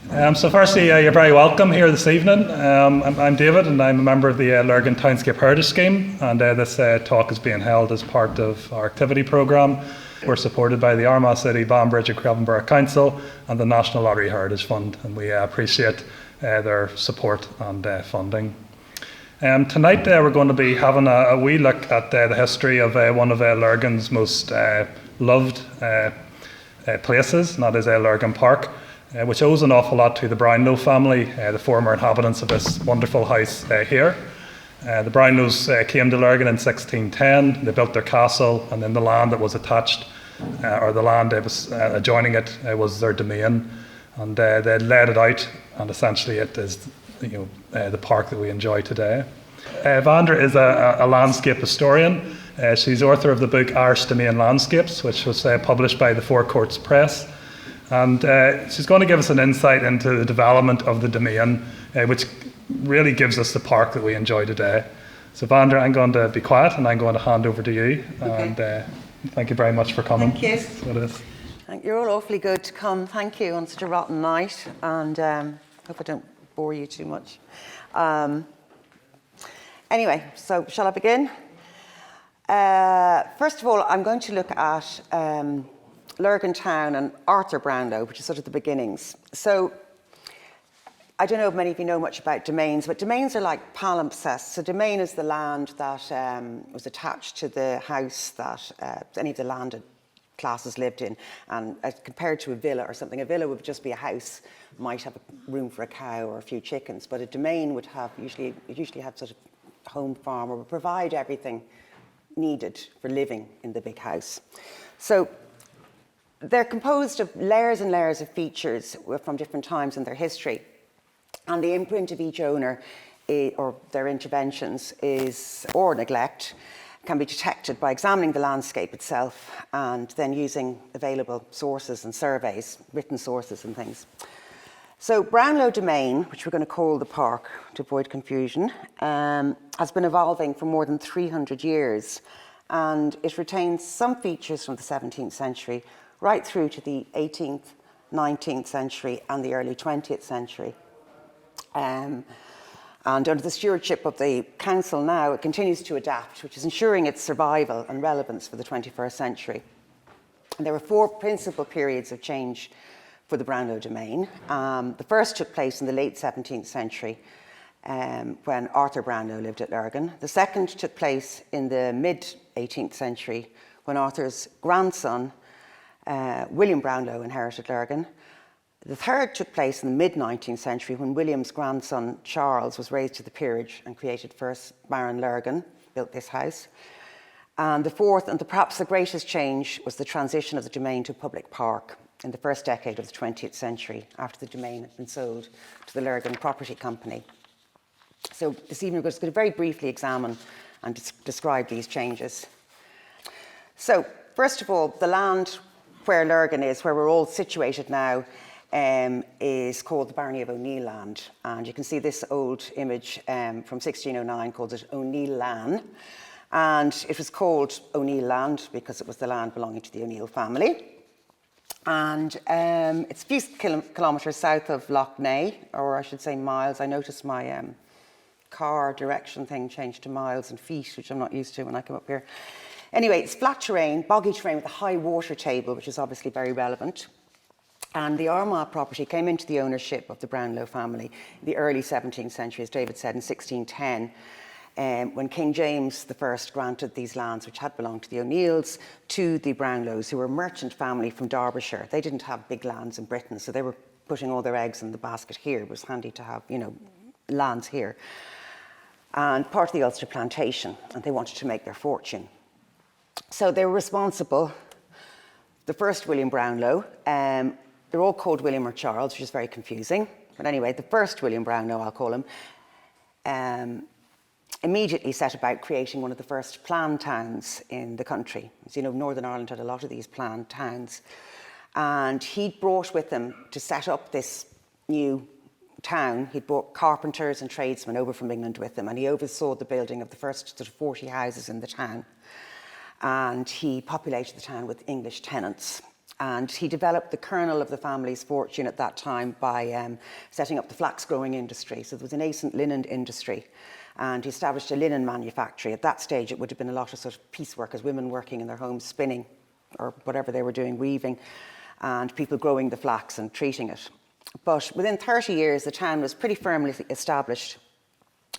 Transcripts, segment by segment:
So firstly, you're very welcome here this evening. I'm David and I'm a member of the Lurgan Townscape Heritage Scheme, and this talk is being held as part of our activity programme. We're supported by the Armagh City, Banbridge and Craven Borough Council and the National Lottery Heritage Fund, and we appreciate their support and funding. Tonight we're going to be having a wee look at the history of one of Lurgan's most loved places, and that is Lurgan Park, which owes an awful lot to the Brownlow family, the former inhabitants of this wonderful house here. The Brownlows came to Lurgan in 1610. They built their castle, and then the land that was attached, or the land that was adjoining it, was their domain, and they let it out, and essentially it is the park that we enjoy today. Vandra is a landscape historian. She's author of the book Irish Demesne Landscapes, which was published by the Four Courts Press. And she's going to give us an insight into the development of the domain, which really gives us the park that we enjoy today. So Vandra, I'm going to be quiet and I'm going to hand over to you. Okay. And thank you very much for coming. Thank you. That's what it is. You're all awfully good to come. Thank you on such a rotten night, and hope I don't bore you too much. Anyway, so shall I begin? First of all, I'm going to look at Lurgan Town and Arthur Brownlow, which is sort of the beginnings. So I don't know if many of you know much about domains, but domains are like palimpsests. So domain is the land that was attached to the house that any of the landed classes lived in, and compared to a villa or something, a villa would just be a house, might have room for a cow or a few chickens, but a domain would have usually have sort of home farm, or would provide everything needed for living in the big house. So they're composed of layers and layers of features from different times in their history, and the imprint of each owner or their interventions or neglect can be detected by examining the landscape itself and then using available sources and surveys, written sources and things. So Brownlow Demesne, which we're going to call the park to avoid confusion, has been evolving for more than 300 years, and it retains some features from the 17th century right through to the 18th, 19th century and the early 20th century. And under the stewardship of the council now, it continues to adapt, which is ensuring its survival and relevance for the 21st century. And there were four principal periods of change for the Brownlow Demesne. The first took place in the late 17th century when Arthur Brownlow lived at Lurgan. The second took place in the mid-18th century when Arthur's grandson, William Brownlow, inherited Lurgan. The third took place in the mid-19th century when William's grandson Charles was raised to the peerage and created first Baron Lurgan, built this house. And the fourth, and perhaps the greatest change, was the transition of the domain to a public park in the first decade of the 20th century, after the domain had been sold to the Lurgan Property Company. So this evening we're just going to very briefly examine and describe these changes. So first of all, the land where Lurgan is, where we're all situated now, is called the Barony of O'Neill land. And you can see this old image from 1609 called it O'Neill Lan. And it was called O'Neill land because it was the land belonging to the O'Neill family. And it's a few kilometres south of Lough Neagh, or I should say miles. I noticed my car direction thing changed to miles and feet, which I'm not used to when I come up here. Anyway, it's flat terrain, boggy terrain with a high water table, which is obviously very relevant. And the Armagh property came into the ownership of the Brownlow family in the early 17th century, as David said, in 1610, when King James I granted these lands, which had belonged to the O'Neills, to the Brownlows, who were a merchant family from Derbyshire. They didn't have big lands in Britain, so they were putting all their eggs in the basket here. It was handy to have, lands here. And part of the Ulster plantation, and they wanted to make their fortune. So they were responsible, the first William Brownlow, they're all called William or Charles, which is very confusing. But anyway, the first William Brownlow, I'll call him, immediately set about creating one of the first planned towns in the country. As you know, Northern Ireland had a lot of these planned towns. And he brought with him, to set up this new town, he brought carpenters and tradesmen over from England with him, and he oversaw the building of the first sort of 40 houses in the town. And he populated the town with English tenants. And he developed the kernel of the family's fortune at that time by setting up the flax growing industry. So there was a nascent linen industry. And he established a linen manufactory. At that stage, it would have been a lot of sort of pieceworkers, women working in their homes spinning or whatever they were doing, weaving, and people growing the flax and treating it. But within 30 years, the town was pretty firmly established.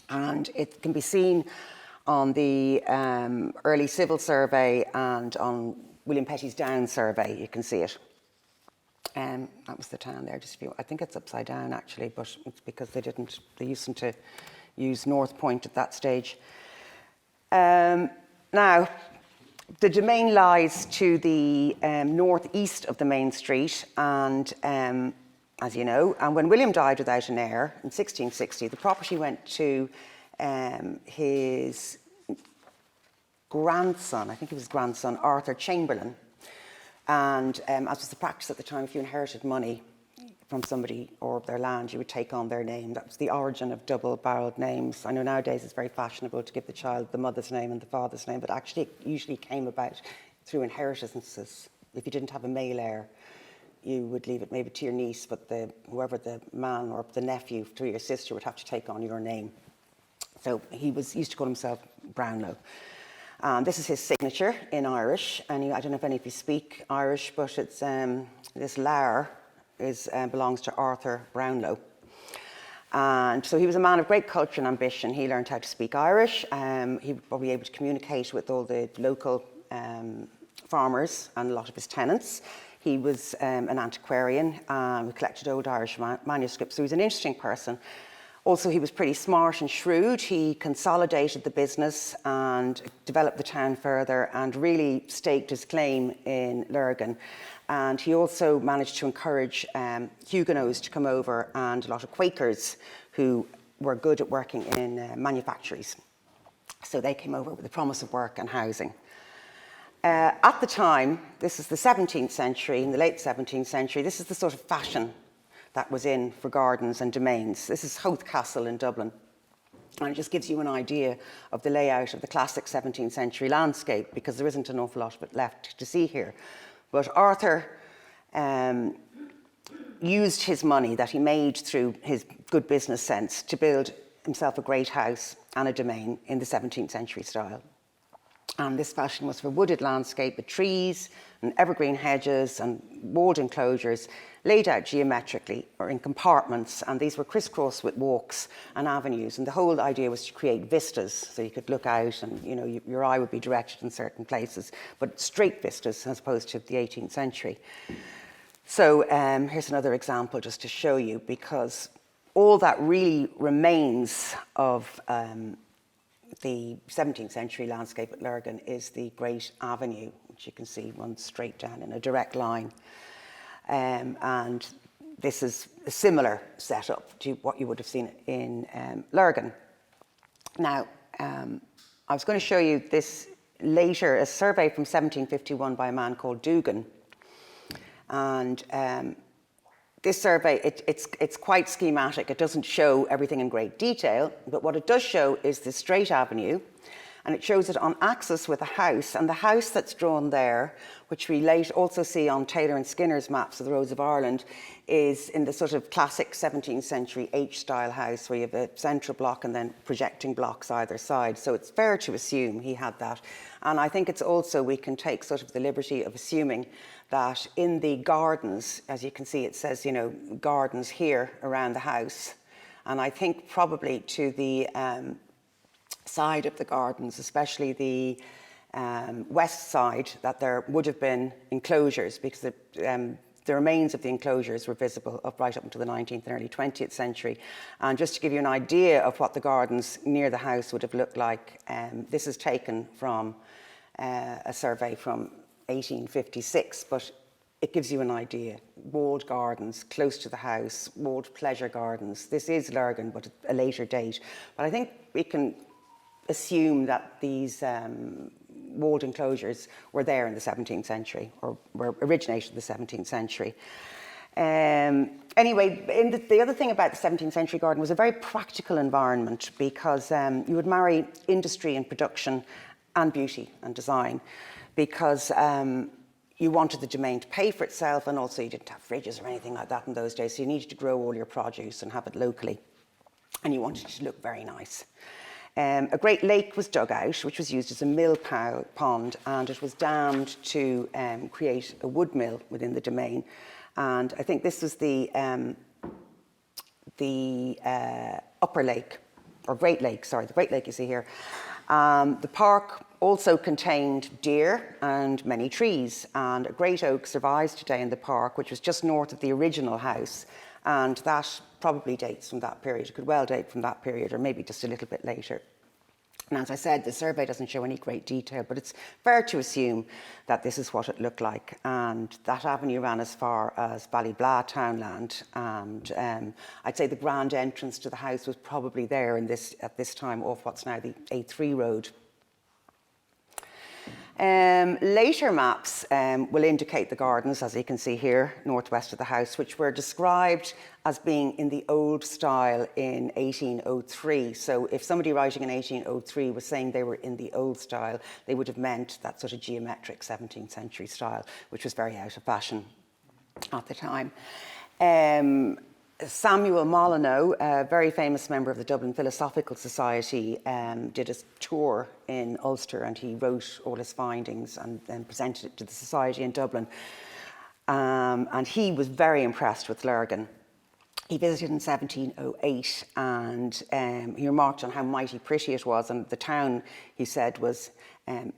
And it can be seen on the early civil survey and on William Petty's Down survey. You can see it. That was the town there. Just a few. I think it's upside down actually, but it's because they used to use North Point at that stage. Now, the domain lies to the northeast of the main street, and as you know, and when William died without an heir in 1660, the property went to his grandson, I think it was grandson, Arthur Chamberlain. And as was the practice at the time, if you inherited money from somebody or their land, you would take on their name. That was the origin of double-barreled names. I know nowadays it's very fashionable to give the child the mother's name and the father's name, but actually it usually came about through inheritances. If you didn't have a male heir, you would leave it maybe to your niece, but whoever the man or the nephew to your sister would have to take on your name. So he used to call himself Brownlow. This is his signature in Irish, and I don't know if any of you speak Irish, but it's this Lar belongs to Arthur Brownlow. And so he was a man of great culture and ambition. He learned how to speak Irish. He was probably able to communicate with all the local farmers and a lot of his tenants. He was an antiquarian who collected old Irish manuscripts, so he was an interesting person. Also, he was pretty smart and shrewd. He consolidated the business and developed the town further and really staked his claim in Lurgan. And he also managed to encourage Huguenots to come over and a lot of Quakers who were good at working in manufactories. So they came over with the promise of work and housing. At the time, this is the 17th century, in the late 17th century, this is the sort of fashion that was in for gardens and domains. This is Howth Castle in Dublin. And it just gives you an idea of the layout of the classic 17th century landscape, because there isn't an awful lot of it left to see here. But Arthur used his money that he made through his good business sense to build himself a great house and a domain in the 17th century style. And this fashion was for wooded landscape with trees and evergreen hedges and walled enclosures laid out geometrically or in compartments, and these were crisscrossed with walks and avenues. And the whole idea was to create vistas, so you could look out and your eye would be directed in certain places, but straight vistas as opposed to the 18th century. So here's another example just to show you, because all that really remains of the 17th century landscape at Lurgan is the Great Avenue, which you can see runs straight down in a direct line. And this is a similar setup to what you would have seen in Lurgan. Now, I was going to show you this later, a survey from 1751 by a man called Dugan. And this survey, it's quite schematic. It doesn't show everything in great detail, but what it does show is the straight avenue, and it shows it on axis with a house, and the house that's drawn there, which we also see on Taylor and Skinner's maps of the roads of Ireland, is in the sort of classic 17th century H-style house where you have a central block and then projecting blocks either side. So it's fair to assume he had that. And I think it's also, we can take sort of the liberty of assuming that in the gardens, as you can see, it says, gardens here around the house. And I think probably to the side of the gardens, especially the west side, that there would have been enclosures, because the remains of the enclosures were visible right up until the 19th and early 20th century. And just to give you an idea of what the gardens near the house would have looked like, this is taken from a survey from 1856, but it gives you an idea. Walled gardens close to the house, walled pleasure gardens. This is Lurgan, but at a later date. But I think we can assume that these walled enclosures were there in the 17th century, or were originated in the 17th century. Anyway, the other thing about the 17th century garden was a very practical environment, because you would marry industry and production and beauty and design, because you wanted the domain to pay for itself, and also you didn't have fridges or anything like that in those days, so you needed to grow all your produce and have it locally, and you wanted it to look very nice. A great lake was dug out, which was used as a mill pond, and it was dammed to create a wood mill within the domain. And I think this was the upper lake, or Great Lake, sorry, the Great Lake you see here. The park also contained deer and many trees, and a great oak survives today in the park, which was just north of the original house, and that probably dates from that period. It could well date from that period, or maybe just a little bit later. And as I said, the survey doesn't show any great detail, but it's fair to assume that this is what it looked like. And that avenue ran as far as Ballyblah townland, and I'd say the grand entrance to the house was probably there at this time off what's now the A3 road. Later maps will indicate the gardens, as you can see here, northwest of the house, which were described as being in the old style in 1803. So if somebody writing in 1803 was saying they were in the old style, they would have meant that sort of geometric 17th century style, which was very out of fashion at the time. Samuel Molyneux, a very famous member of the Dublin Philosophical Society, did a tour in Ulster, and he wrote all his findings and presented it to the society in Dublin. And he was very impressed with Lurgan. He visited in 1708, and he remarked on how mighty pretty it was, and the town, he said, was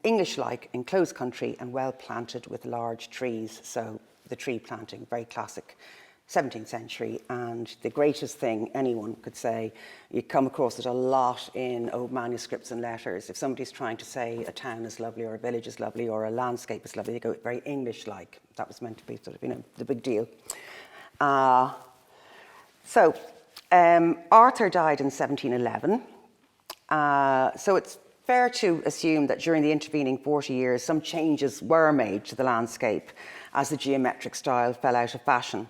English-like, enclosed country and well planted with large trees. So the tree planting, very classic 17th century, and the greatest thing anyone could say, you come across it a lot in old manuscripts and letters. If somebody's trying to say a town is lovely, or a village is lovely, or a landscape is lovely, they go very English-like. That was meant to be sort of, the big deal. So Arthur died in 1711. So it's fair to assume that during the intervening 40 years, some changes were made to the landscape as the geometric style fell out of fashion.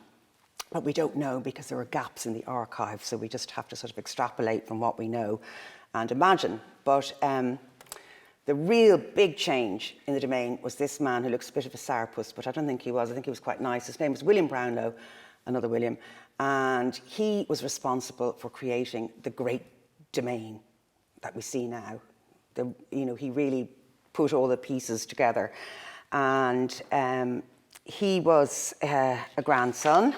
But we don't know, because there are gaps in the archive, so we just have to sort of extrapolate from what we know and imagine. But the real big change in the domain was this man who looks a bit of a sourpuss, but I don't think he was. I think he was quite nice. His name was William Brownlow, another William, and he was responsible for creating the great domain that we see now. He really put all the pieces together. And he was a grandson,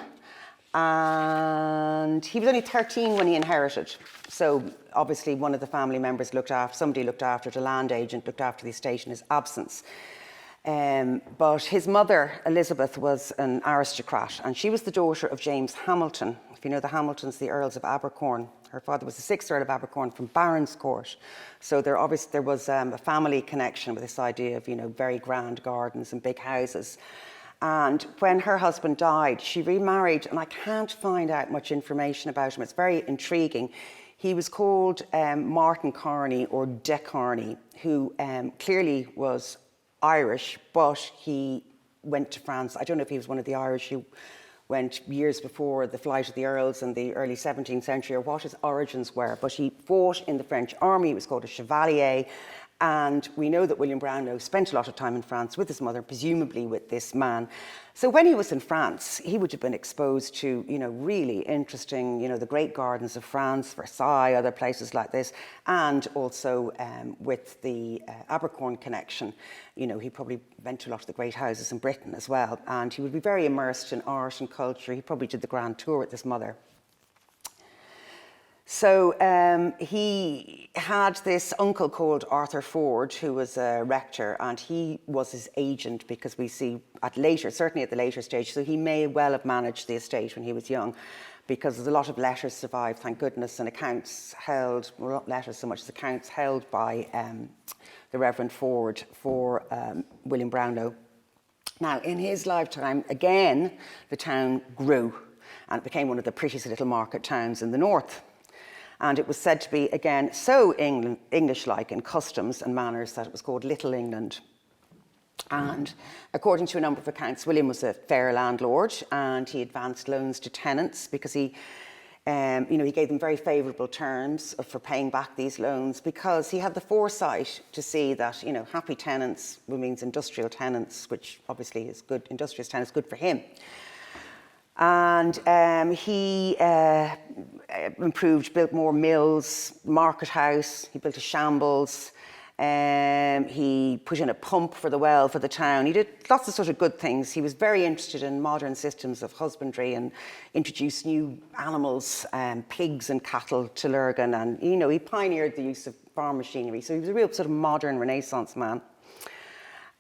and he was only 13 when he inherited. So obviously one of the family members somebody looked after it, a land agent looked after the estate in his absence. But his mother, Elizabeth, was an aristocrat, and she was the daughter of James Hamilton. If you know the Hamiltons, the Earls of Abercorn. Her father was the 6th Earl of Abercorn from Barons Court. So there was a family connection with this idea of, very grand gardens and big houses. And when her husband died, she remarried, and I can't find out much information about him. It's very intriguing. He was called Martin Carney, or De Carney, who clearly was Irish, but he went to France. I don't know if he was one of the Irish who went years before the flight of the Earls in the early 17th century, or what his origins were, but he fought in the French army. He was called a chevalier. And we know that William Brownlow spent a lot of time in France with his mother, presumably with this man. So when he was in France, he would have been exposed to, really interesting, the great gardens of France, Versailles, other places like this, and also with the Abercorn connection. He probably went to a lot of the great houses in Britain as well, and he would be very immersed in art and culture. He probably did the grand tour with his mother. So he had this uncle called Arthur Ford, who was a rector, and he was his agent, because we see certainly at the later stage, so he may well have managed the estate when he was young, because there's a lot of letters survived, thank goodness, and accounts held, well, not letters so much as accounts held by the Reverend Ford for William Brownlow. Now, in his lifetime, again, the town grew, and it became one of the prettiest little market towns in the north. And it was said to be, again, so English-like in customs and manners that it was called Little England. And according to a number of accounts, William was a fair landlord, and he advanced loans to tenants because he He gave them very favourable terms for paying back these loans because he had the foresight to see that, happy tenants means industrial tenants, which obviously is good. Industrial tenants, good for him. And he built more mills, market house. He built a shambles. He put in a pump for the well for the town. He did lots of sort of good things. He was very interested in modern systems of husbandry and introduced new animals, pigs and cattle to Lurgan. And, he pioneered the use of farm machinery. So he was a real sort of modern Renaissance man.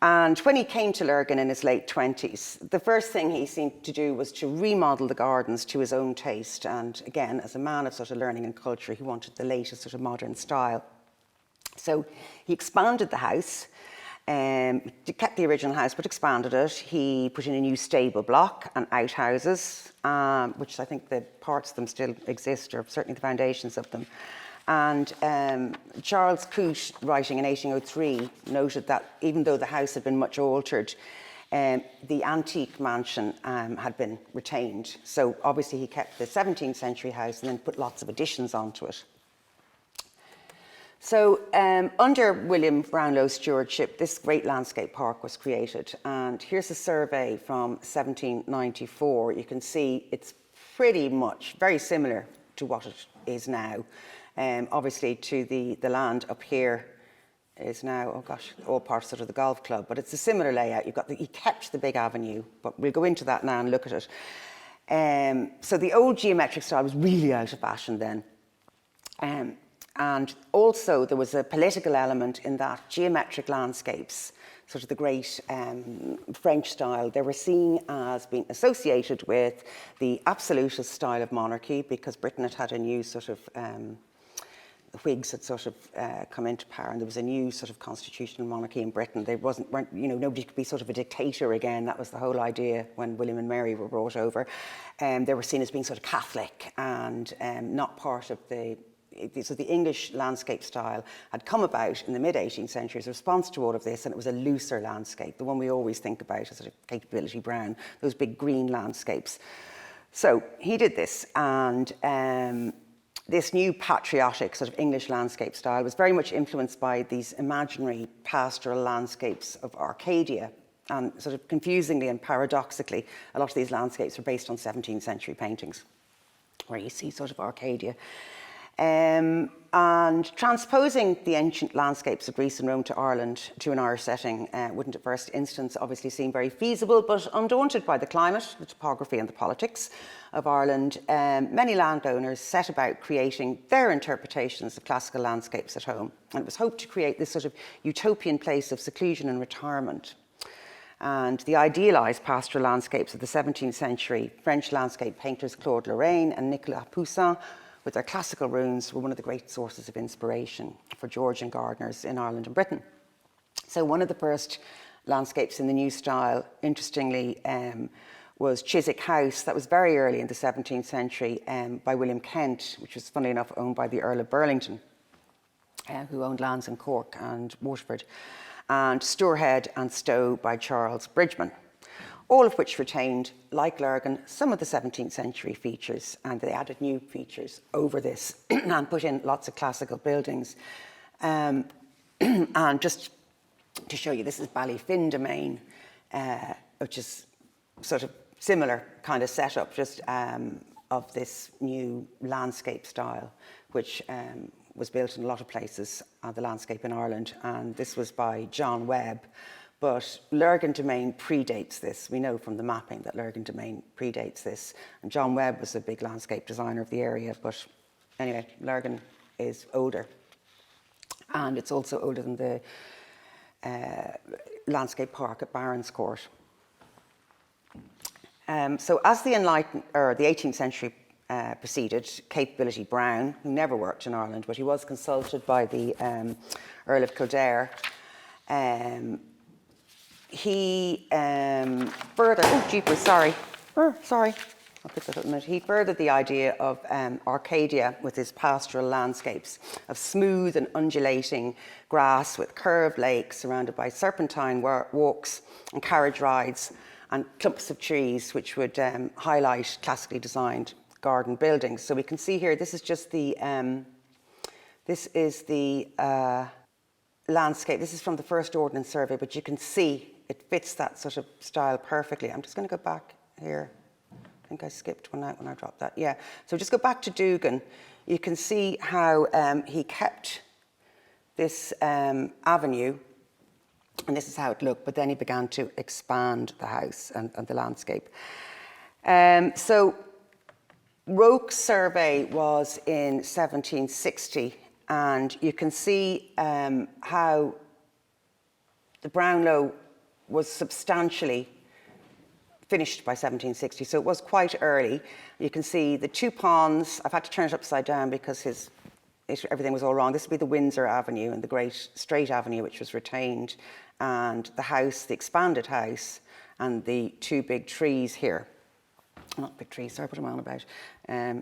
And when he came to Lurgan in his late 20s, the first thing he seemed to do was to remodel the gardens to his own taste. And again, as a man of sort of learning and culture, he wanted the latest sort of modern style. So he expanded the house, kept the original house but expanded it. He put in a new stable block and outhouses, which I think the parts of them still exist, or certainly the foundations of them. And Charles Coote, writing in 1803, noted that even though the house had been much altered, the antique mansion had been retained. So obviously he kept the 17th century house and then put lots of additions onto it. So under William Brownlow's stewardship, this great landscape park was created. And here's a survey from 1794. You can see it's pretty much very similar to what it is now. Obviously to the land up here is now, all parts of the golf club, but it's a similar layout. He kept the big avenue, but we'll go into that now and look at it. So the old geometric style was really out of fashion then. And also there was a political element in that geometric landscapes, sort of the great French style, they were seen as being associated with the absolutist style of monarchy because Britain had a new sort of, the Whigs had sort of come into power and there was a new sort of constitutional monarchy in Britain. Nobody could be sort of a dictator again. That was the whole idea when William and Mary were brought over. They were seen as being sort of Catholic and not part of so the English landscape style had come about in the mid-18th century as a response to all of this, and it was a looser landscape, the one we always think about as sort of Capability Brown, those big green landscapes. So he did this, and this new patriotic sort of English landscape style was very much influenced by these imaginary pastoral landscapes of Arcadia. And sort of confusingly and paradoxically, a lot of these landscapes were based on 17th century paintings, where you see sort of Arcadia. And transposing the ancient landscapes of Greece and Rome to Ireland to an Irish setting wouldn't at first instance obviously seem very feasible, but undaunted by the climate, the topography and the politics of Ireland, many landowners set about creating their interpretations of classical landscapes at home. And it was hoped to create this sort of utopian place of seclusion and retirement. And the idealised pastoral landscapes of the 17th century French landscape painters Claude Lorraine and Nicolas Poussin, with their classical ruins, were one of the great sources of inspiration for Georgian gardeners in Ireland and Britain. So one of the first landscapes in the new style, interestingly, was Chiswick House. That was very early in the 17th century by William Kent, which was, funnily enough, owned by the Earl of Burlington, who owned lands in Cork and Waterford, and Stourhead and Stowe by Charles Bridgeman, all of which retained, like Lurgan, some of the 17th century features, and they added new features over this and put in lots of classical buildings. And just to show you, this is Ballyfin Demesne, which is sort of similar kind of setup, just of this new landscape style, which was built in a lot of places, the landscape in Ireland, and this was by John Webb. But Lurgan Demesne predates this. We know from the mapping that Lurgan Demesne predates this. And John Webb was a big landscape designer of the area. But anyway, Lurgan is older. And it's also older than the landscape park at Baronscourt. So as the 18th century proceeded, Capability Brown, who never worked in Ireland, but he was consulted by the Earl of Kildare, he furthered, I'll put that up a minute. He furthered the idea of Arcadia with his pastoral landscapes of smooth and undulating grass with curved lakes surrounded by serpentine walks and carriage rides and clumps of trees which would highlight classically designed garden buildings. So we can see here, this is just the landscape. This is from the first Ordnance Survey, but you can see it fits that sort of style perfectly. I'm just going to go back here. I think I skipped one out when I dropped that. Yeah, so just go back to Dugan. You can see how he kept this avenue, and this is how it looked, but then he began to expand the house and the landscape. So Roke's survey was in 1760, and you can see how the Brownlow was substantially finished by 1760, so it was quite early. You can see the two ponds. I've had to turn it upside down because everything was all wrong. This would be the Windsor Avenue and the Great Straight Avenue, which was retained, and the house, the expanded house, and the two big trees here. Not big trees, sorry, what am I on about?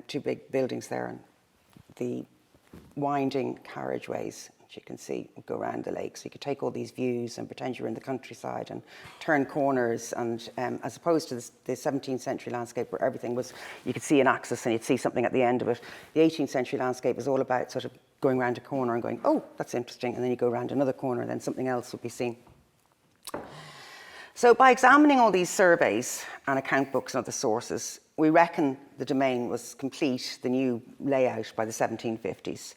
Two big buildings there, and the winding carriageways, which you can see go around the lake. So you could take all these views and pretend you're in the countryside and turn corners, and as opposed to the 17th century landscape where everything was, you could see an axis and you'd see something at the end of it. The 18th century landscape was all about sort of going around a corner and going, oh, that's interesting, and then you go around another corner and then something else would be seen. So by examining all these surveys and account books and other sources, we reckon the domain was complete, the new layout, by the 1750s.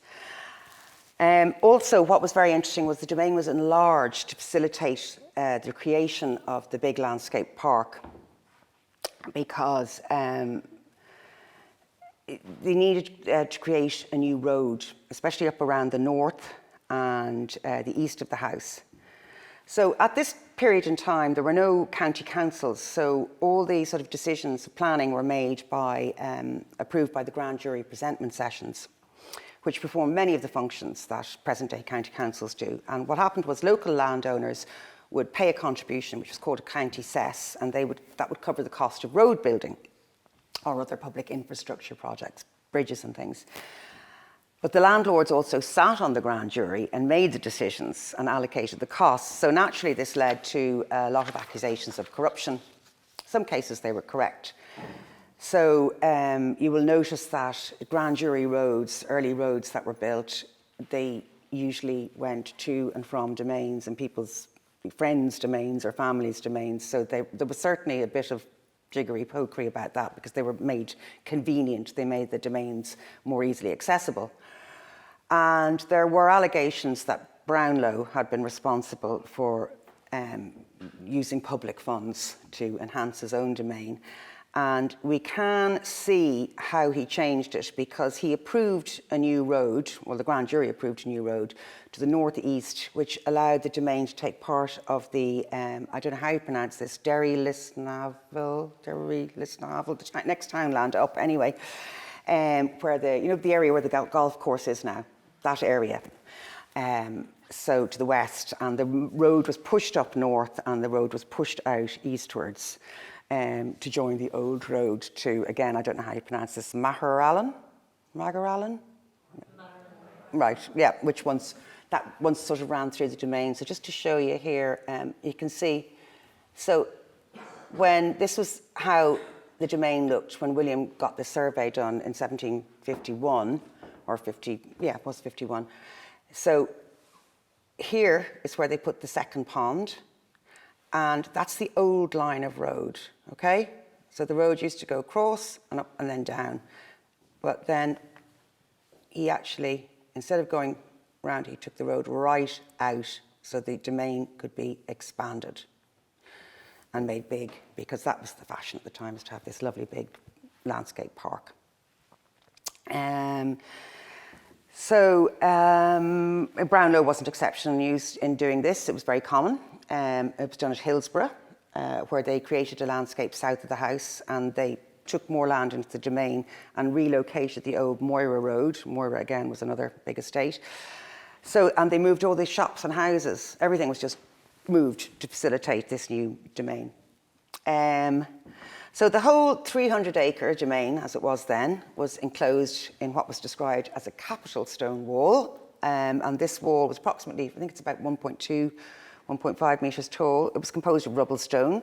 Also, what was very interesting was the domain was enlarged to facilitate the creation of the big landscape park, because they needed to create a new road, especially up around the north and the east of the house. So at this period in time, there were no county councils, so all the sort of decisions of planning were made by, approved by the grand jury presentment sessions, which perform many of the functions that present-day county councils do. And what happened was local landowners would pay a contribution, which was called a county cess, and that would cover the cost of road building or other public infrastructure projects, bridges and things. But the landlords also sat on the grand jury and made the decisions and allocated the costs. So naturally, this led to a lot of accusations of corruption. In some cases, they were correct. So you will notice that grand jury roads, early roads that were built, they usually went to and from domains and people's friends' domains or families' domains. So there was certainly a bit of jiggery-pokery about that because they were made convenient. They made the domains more easily accessible. And there were allegations that Brownlow had been responsible for using public funds to enhance his own domain. And we can see how he changed it, because he approved a new road, well, the grand jury approved a new road to the northeast, which allowed the domain to take part of the, I don't know how you pronounce this, Derry Lisnavel, the next townland up anyway, where the area where the golf course is now, that area. So to the west, and the road was pushed up north and the road was pushed out eastwards. To join the old road to, again, I don't know how you pronounce this, Magherallen? Right, yeah, which once sort of ran through the domain. So just to show you here, you can see, so when this was how the domain looked when William got the survey done in 1751, or 50, yeah, it was 51. So here is where they put the second pond, and that's the old line of road, okay? So the road used to go across and up and then down. But then he actually, instead of going round, he took the road right out so the domain could be expanded and made big, because that was the fashion at the time, was to have this lovely big landscape park. Brownlow wasn't exceptional in doing this. It was very common. It was done at Hillsborough, where they created a landscape south of the house, and they took more land into the domain and relocated the old Moira Road. Moira, again, was another big estate. And they moved all the shops and houses. Everything was just moved to facilitate this new domain. So the whole 300-acre domain, as it was then, was enclosed in what was described as a capital stone wall. And this wall was approximately, I think it's about 1.5 metres tall. It was composed of rubble stone.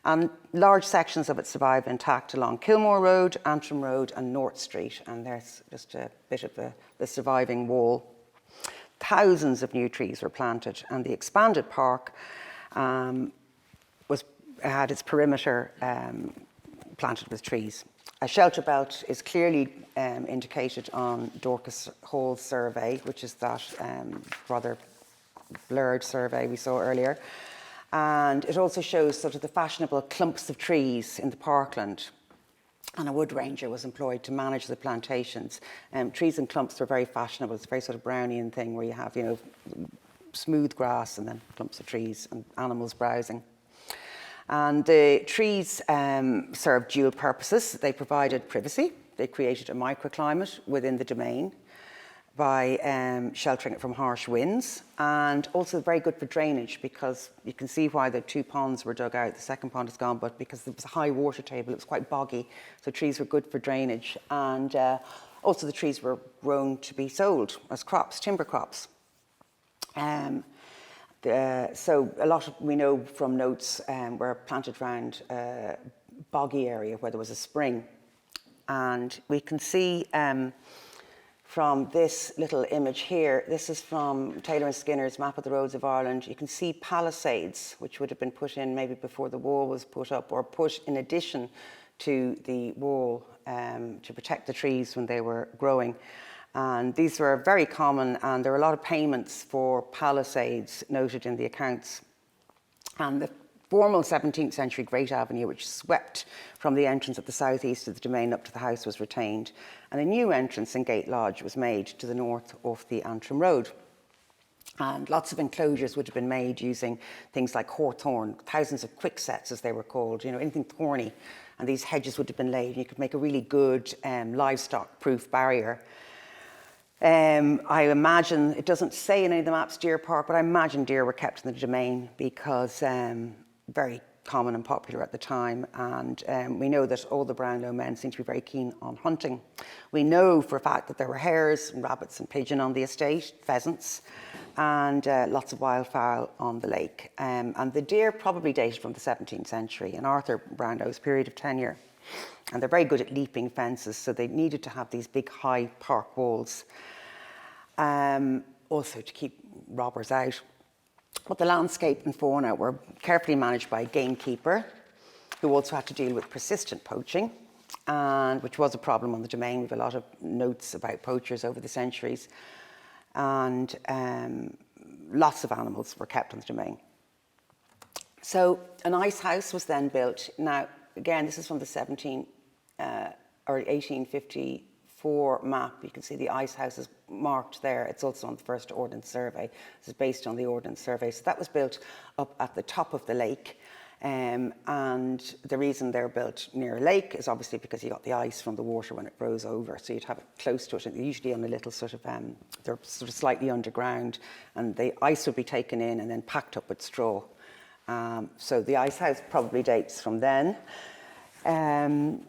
And large sections of it survive intact along Kilmore Road, Antrim Road and North Street. And there's just a bit of the surviving wall. Thousands of new trees were planted, and the expanded park had its perimeter planted with trees. A shelter belt is clearly indicated on Dorcas Hall's survey, which is that rather blurred survey we saw earlier. And it also shows sort of the fashionable clumps of trees in the parkland. And a wood ranger was employed to manage the plantations. Trees and clumps were very fashionable. It's a very sort of Brownian thing where you have, you know, smooth grass and then clumps of trees and animals browsing. And the trees served dual purposes. They provided privacy. They created a microclimate within the domain by sheltering it from harsh winds, and also very good for drainage, because you can see why the two ponds were dug out. The second pond is gone, but because there was a high water table, it was quite boggy, so trees were good for drainage. And also the trees were grown to be sold as crops, timber crops. So a lot of, we know from notes, were planted around a boggy area where there was a spring. And we can see from this little image here, this is from Taylor and Skinner's Map of the Roads of Ireland. You can see palisades, which would have been put in maybe before the wall was put up, or put in addition to the wall to protect the trees when they were growing. And these were very common, and there were a lot of payments for palisades noted in the accounts. And the formal 17th century Great Avenue, which swept from the entrance at the southeast of the domain up to the house, was retained. And a new entrance in Gate Lodge was made to the north of the Antrim Road. And lots of enclosures would have been made using things like hawthorn, thousands of quicksets as they were called, you know, anything thorny. And these hedges would have been laid. You could make a really good livestock-proof barrier. I imagine, it doesn't say in any of the maps Deer Park, but I imagine deer were kept in the domain because very common and popular at the time. And we know that all the Brownlow men seem to be very keen on hunting. We know for a fact that there were hares and rabbits and pigeon on the estate, pheasants, and lots of wildfowl on the lake. And the deer probably dated from the 17th century and Arthur Brownlow's period of tenure. And they're very good at leaping fences, so they needed to have these big high park walls, also to keep robbers out. But the landscape and fauna were carefully managed by a gamekeeper, who also had to deal with persistent poaching, and which was a problem on the domain. We have a lot of notes about poachers over the centuries, and lots of animals were kept on the domain. So an ice house was then built. Now, again, this is from the 1854 map. You can see the ice house is marked there. It's also on the first Ordnance Survey. This is based on the Ordnance Survey. So that was built up at the top of the lake. And the reason they're built near a lake is obviously because you got the ice from the water when it froze over. So you'd have it close to it, and usually on a little sort of, they're sort of slightly underground, and the ice would be taken in and then packed up with straw. So the ice house probably dates from then. And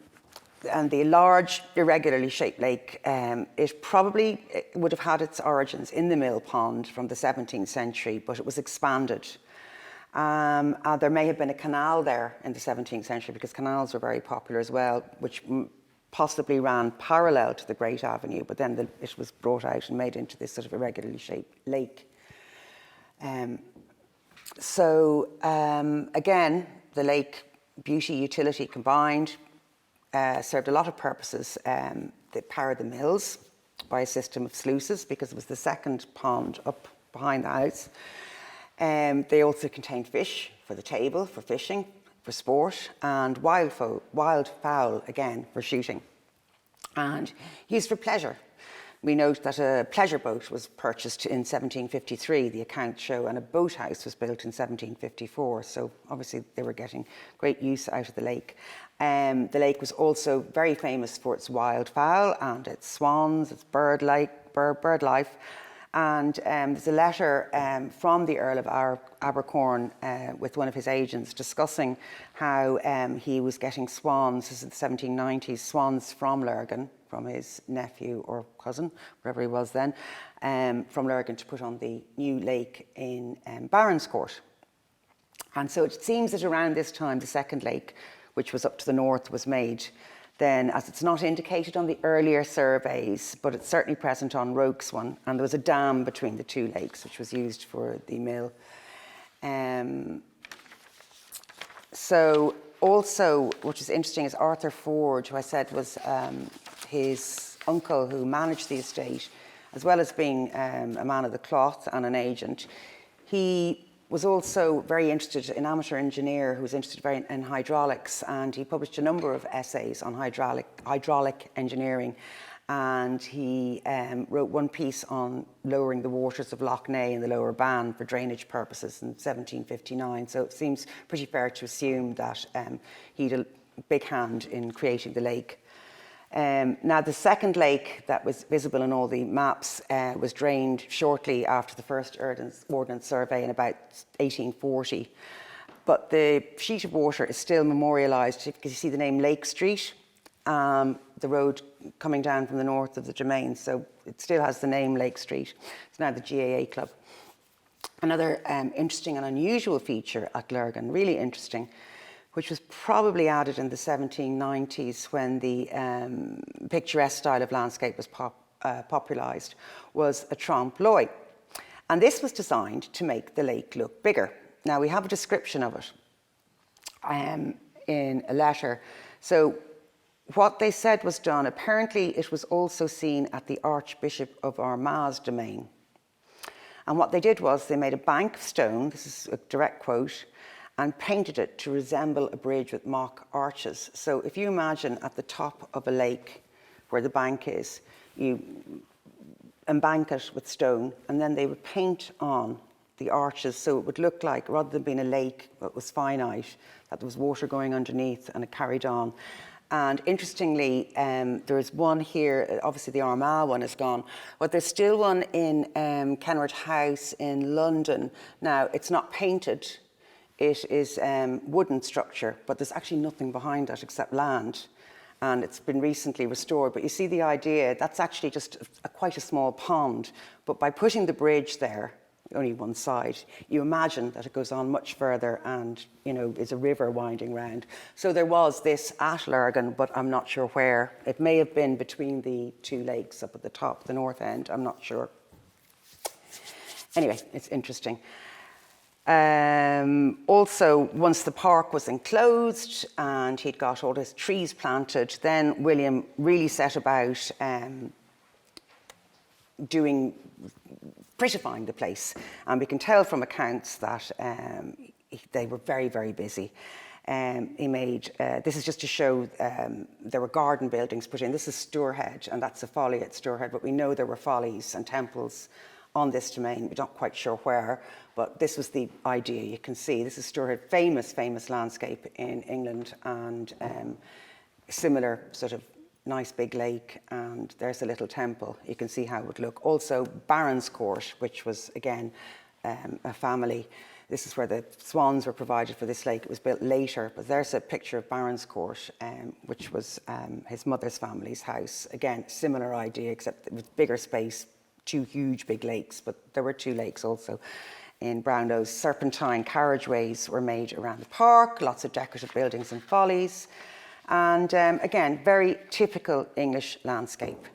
the large, irregularly shaped lake, it probably would have had its origins in the mill pond from the 17th century, but it was expanded. There may have been a canal there in the 17th century, because canals were very popular as well, which possibly ran parallel to the Great Avenue, but then it was brought out and made into this sort of irregularly shaped lake. Again, the lake, beauty, utility combined, served a lot of purposes. They powered the mills by a system of sluices, because it was the second pond up behind the house. They also contained fish for the table, for fishing, for sport, and wildfowl, again, for shooting, and used for pleasure. We note that a pleasure boat was purchased in 1753, the accounts show, and a boathouse was built in 1754. So obviously they were getting great use out of the lake. The lake was also very famous for its wildfowl and its swans, its bird life. And there's a letter from the Earl of Abercorn with one of his agents discussing how he was getting swans, this is in the 1790s, swans from Lurgan, from his nephew or cousin, wherever he was then, from Lurgan to put on the new lake in Baronscourt. And so it seems that around this time, the second lake, which was up to the north, was made. Then, as it's not indicated on the earlier surveys, but it's certainly present on Roke's one, and there was a dam between the two lakes, which was used for the mill. So also, which is interesting, is Arthur Ford, who I said was his uncle who managed the estate, as well as being a man of the cloth and an agent. He was also very interested, an amateur engineer who was interested very in hydraulics, and he published a number of essays on hydraulic engineering, and he wrote one piece on lowering the waters of Lough Neagh in the Lower Bann for drainage purposes in 1759. So it seems pretty fair to assume that he had a big hand in creating the lake. Now, the second lake that was visible in all the maps was drained shortly after the first Ordnance Survey in about 1840. But the sheet of water is still memorialised because you see the name Lake Street, the road coming down from the north of the Demesne. So it still has the name Lake Street. It's now the GAA Club. Another interesting and unusual feature at Lurgan, really interesting, which was probably added in the 1790s when the picturesque style of landscape was popularised, was a trompe-l'oeil. And this was designed to make the lake look bigger. Now, we have a description of it in a letter. So what they said was done, apparently it was also seen at the Archbishop of Armagh's domain. And what they did was they made a bank of stone, this is a direct quote, and painted it to resemble a bridge with mock arches. So if you imagine at the top of a lake where the bank is, you embank it with stone, and then they would paint on the arches so it would look like, rather than being a lake that was finite, that there was water going underneath and it carried on. And interestingly, there is one here, obviously the Armagh one is gone, but there's still one in Kenward House in London. Now, it's not painted. It is wooden structure, but there's actually nothing behind it except land. And it's been recently restored. But you see the idea, that's actually just quite a small pond. But by putting the bridge there, only one side, you imagine that it goes on much further and, you know, is a river winding round. So there was this at Lurgan, but I'm not sure where. It may have been between the two lakes up at the top, the north end, I'm not sure. Anyway, it's interesting. Also, once the park was enclosed and he'd got all his trees planted, then William really set about prettifying the place. And we can tell from accounts that they were very, very busy. He made, this is just to show there were garden buildings put in. This is Stourhead, and that's a folly at Stourhead, but we know there were follies and temples on this domain. We're not quite sure where, but this was the idea. You can see this is Stourhead, famous landscape in England, and similar sort of nice big lake, and there's a little temple. You can see how it would look. Also Baron's Court, which was again a family. This is where the swans were provided for this lake. It was built later, but there's a picture of Baron's Court, which was his mother's family's house. Again, similar idea, except it was bigger space, two huge big lakes, but there were two lakes also in Brownlow's. Serpentine carriageways were made around the park, lots of decorative buildings and follies. And again, very typical English landscape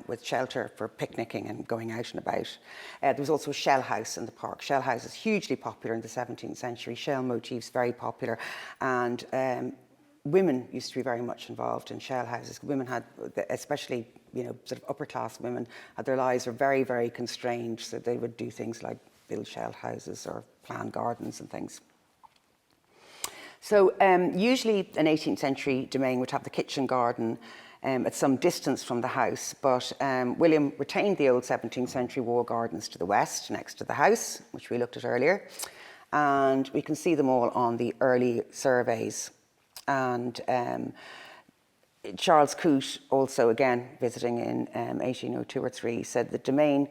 with shelter for picnicking and going out and about. There was also a shell house in the park. Shell house is hugely popular in the 17th century. Shell motifs, very popular. And women used to be very much involved in shell houses. Women had, especially, you know, sort of upper class women, had their lives were very, very constrained. So they would do things like build shell houses or plan gardens and things. So usually an 18th century domain would have the kitchen garden at some distance from the house, but William retained the old 17th century wall gardens to the west, next to the house, which we looked at earlier. And we can see them all on the early surveys. And Charles Coote, also again visiting in 1802 or 3, said the domain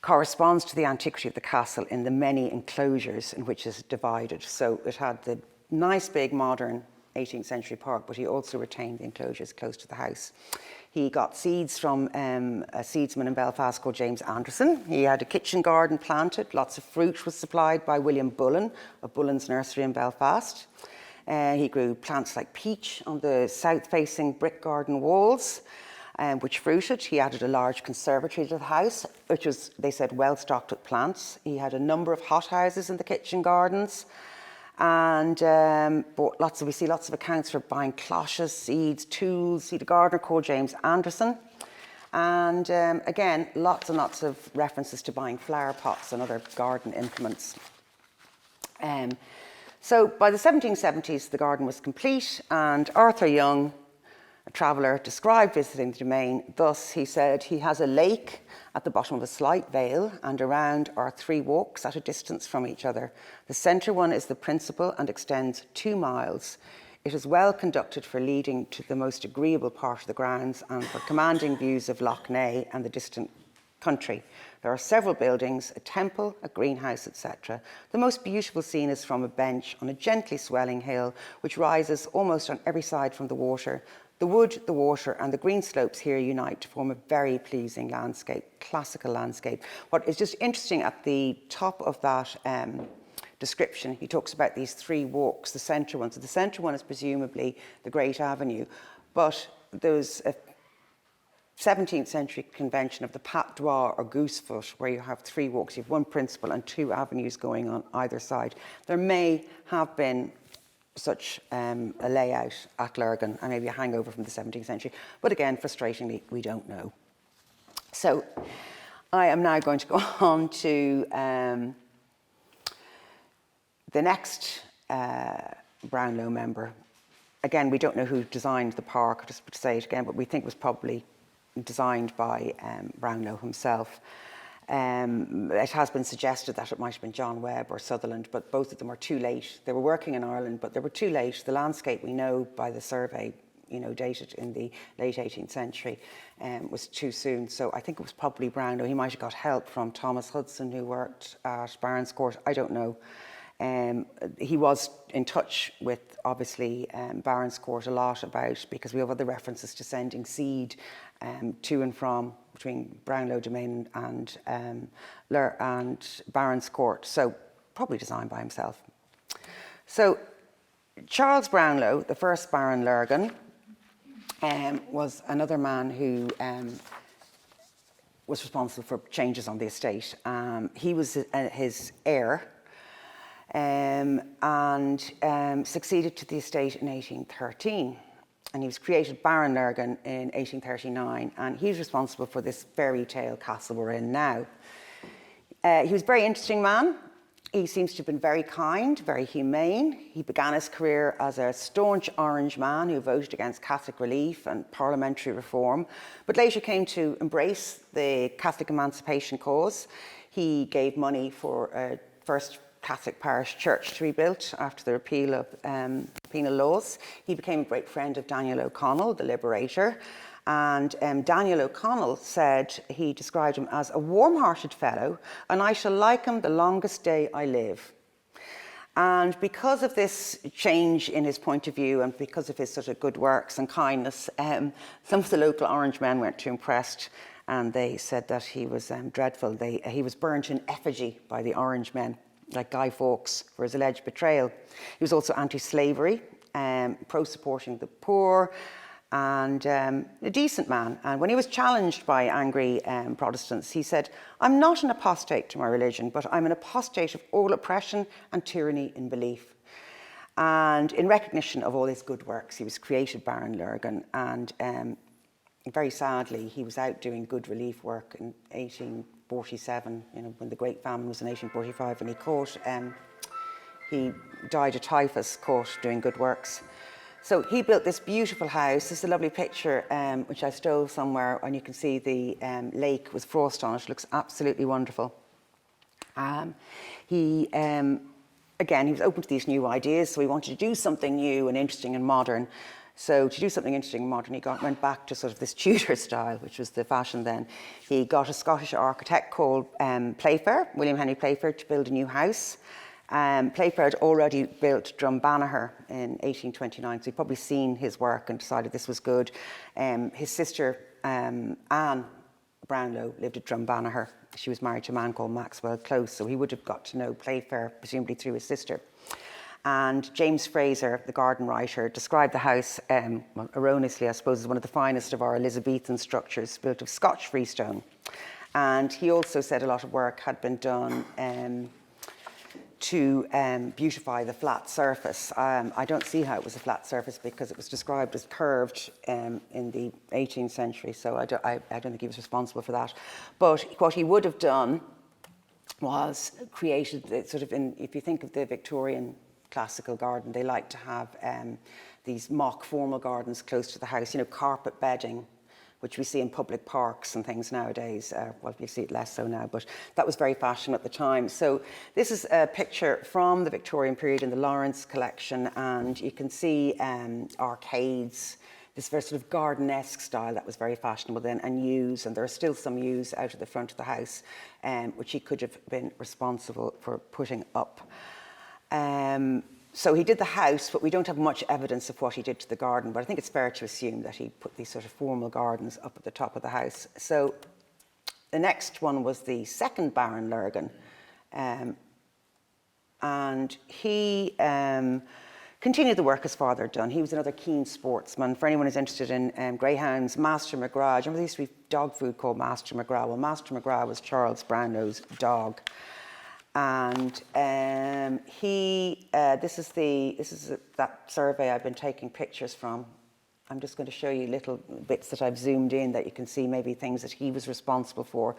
corresponds to the antiquity of the castle in the many enclosures in which it's divided. So it had the nice big modern 18th century park, but he also retained the enclosures close to the house. He got seeds from a seedsman in Belfast called James Anderson. He had a kitchen garden planted. Lots of fruit was supplied by William Bullen of Bullen's Nursery in Belfast. He grew plants like peach on the south-facing brick garden walls, which fruited. He added a large conservatory to the house, which was, they said, well stocked with plants. He had a number of hothouses in the kitchen gardens, and we see lots of accounts for buying cloches, seeds, tools. He had a gardener called James Anderson, and again, lots and lots of references to buying flower pots and other garden implements. So by the 1770s, the garden was complete, and Arthur Young, a traveller, described visiting the domain. Thus, he said, he has a lake at the bottom of a slight vale, and around are 3 walks at a distance from each other. The centre one is the principal and extends 2 miles. It is well conducted for leading to the most agreeable part of the grounds and for commanding views of Lough Neagh and the distant country. There are several buildings, a temple, a greenhouse, etc. The most beautiful scene is from a bench on a gently swelling hill, which rises almost on every side from the water. The wood, the water, and the green slopes here unite to form a very pleasing landscape, classical landscape. What is just interesting at the top of that description, he talks about these 3 walks, the centre one. So the centre one is presumably the Great Avenue, but there's a 17th century convention of the Pat Droit or Goosefoot, where you have 3 walks. You have 1 principal and 2 avenues going on either side. There may have been such a layout at Lurgan, and maybe a hangover from the 17th century. But again, frustratingly, we don't know. So I am now going to go on to the next Brownlow member. Again, we don't know who designed the park, just to say it again, but we think it was probably designed by Brownlow himself. It has been suggested that it might have been John Webb or Sutherland, but both of them were too late. They were working in Ireland, but they were too late. The landscape, we know by the survey, dated in the late 18th century, was too soon. So I think it was probably Brownlow. He might have got help from Thomas Hudson, who worked at Barons Court. I don't know. He was in touch with, obviously, Barons Court a lot about, because we have other references to sending seed to and from between Brownlow Demesne and Barons Court. So probably designed by himself. So Charles Brownlow, the first Baron Lurgan, was another man who was responsible for changes on the estate. He was his heir, and succeeded to the estate in 1813. And he was created Baron Lurgan in 1839, and he's responsible for this fairy tale castle we're in now. He was a very interesting man. He seems to have been very kind, very humane. He began his career as a staunch Orange man who voted against Catholic relief and parliamentary reform, but later came to embrace the Catholic emancipation cause. He gave money for a first Catholic parish church to be built after the repeal of penal laws. He became a great friend of Daniel O'Connell, the liberator. And Daniel O'Connell said he described him as a warm-hearted fellow, and I shall like him the longest day I live. And because of this change in his point of view and because of his sort of good works and kindness, some of the local Orange men weren't too impressed, and they said that he was dreadful. He was burnt in effigy by the Orange men, like Guy Fawkes, for his alleged betrayal. He was also anti-slavery, pro-supporting the poor, and a decent man. And when he was challenged by angry Protestants, he said, "I'm not an apostate to my religion, but I'm an apostate of all oppression and tyranny in belief." And in recognition of all his good works, he was created Baron Lurgan, and very sadly, he was out doing good relief work in 1847, when the Great Famine was in 1845, and he died of typhus, caught doing good works. So he built this beautiful house. This is a lovely picture, which I stole somewhere, and you can see the lake with frost on it. It looks absolutely wonderful. Again, he was open to these new ideas, so he wanted to do something new and interesting and modern. So to do something interesting and modern, he went back to sort of this Tudor style, which was the fashion then. He got a Scottish architect called Playfair, William Henry Playfair, to build a new house. Playfair had already built Drumbanagher in 1829, so he'd probably seen his work and decided this was good. His sister, Anne Brownlow, lived at Drumbanagher. She was married to a man called Maxwell Close, so he would have got to know Playfair, presumably through his sister. And James Fraser, the garden writer, described the house, well, erroneously, I suppose, as one of the finest of our Elizabethan structures, built of Scotch freestone. And he also said a lot of work had been done to beautify the flat surface. I don't see how it was a flat surface because it was described as curved in the 18th century, so I don't think he was responsible for that. But what he would have done was created the sort of, if you think of the Victorian classical garden, they like to have these mock formal gardens close to the house, carpet bedding, which we see in public parks and things nowadays. Well, you see it less so now, but that was very fashionable at the time. So this is a picture from the Victorian period in the Lawrence collection, and you can see arcades, this very sort of garden-esque style that was very fashionable then, and yews, and there are still some yews out of the front of the house, which he could have been responsible for putting up. So he did the house, but we don't have much evidence of what he did to the garden, but I think it's fair to assume that he put these sort of formal gardens up at the top of the house. So the next one was the second Baron Lurgan, and he continued the work his father had done. He was another keen sportsman. For anyone who's interested in greyhounds, Master McGrath, do you remember there used to be dog food called Master McGrath? Well, Master McGrath was Charles Brownlow's dog. And this is that survey I've been taking pictures from. I'm just going to show you little bits that I've zoomed in that you can see maybe things that he was responsible for.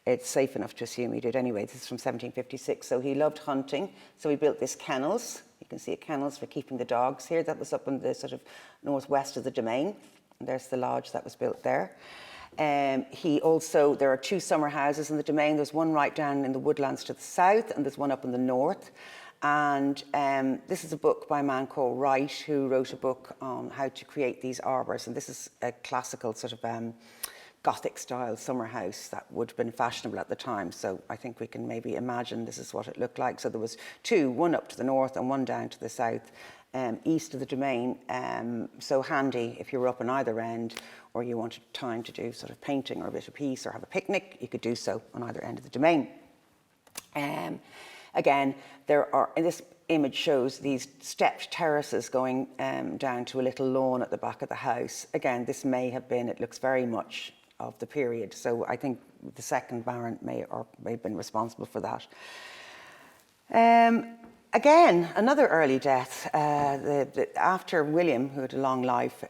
It's safe enough to assume he did anyway. This is from 1756. So he loved hunting. So he built this kennels. You can see a kennels for keeping the dogs here. That was up in the sort of northwest of the domain. And there's the lodge that was built there. There are two summer houses in the domain. There's one right down in the woodlands to the south, and there's one up in the north. And this is a book by a man called Wright, who wrote a book on how to create these arbours. And this is a classical sort of Gothic style summer house that would have been fashionable at the time. So I think we can maybe imagine this is what it looked like. So there was two, one up to the north and one down to the south, east of the domain. So handy if you were up on either end, or you wanted time to do sort of painting or a bit of peace or have a picnic, you could do so on either end of the domain. Again, this image shows these stepped terraces going down to a little lawn at the back of the house. Again, this may have been, it looks very much of the period, so I think the second Baron may have been responsible for that. Again, another early death. After William, who had a long life,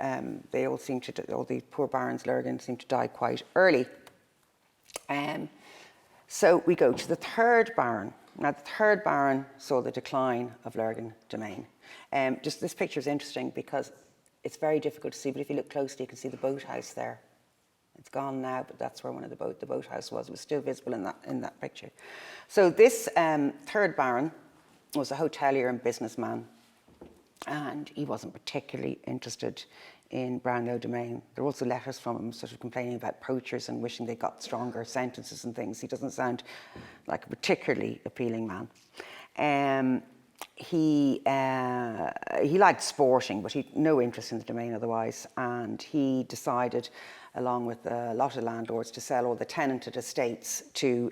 they all the poor Barons Lurgan seemed to die quite early. So we go to the third Baron. Now, the third Baron saw the decline of Lurgan Demesne. Just this picture is interesting because it's very difficult to see, but if you look closely, you can see the boathouse there. It's gone now, but that's where one of the boathouse was. It was still visible in that picture. So this third Baron was a hotelier and businessman, and he wasn't particularly interested in Brownlow Demesne. There were also letters from him sort of complaining about poachers and wishing they got stronger sentences and things. He doesn't sound like a particularly appealing man. He liked sporting, but he had no interest in the domain otherwise, and he decided, along with a lot of landlords, to sell all the tenanted estates to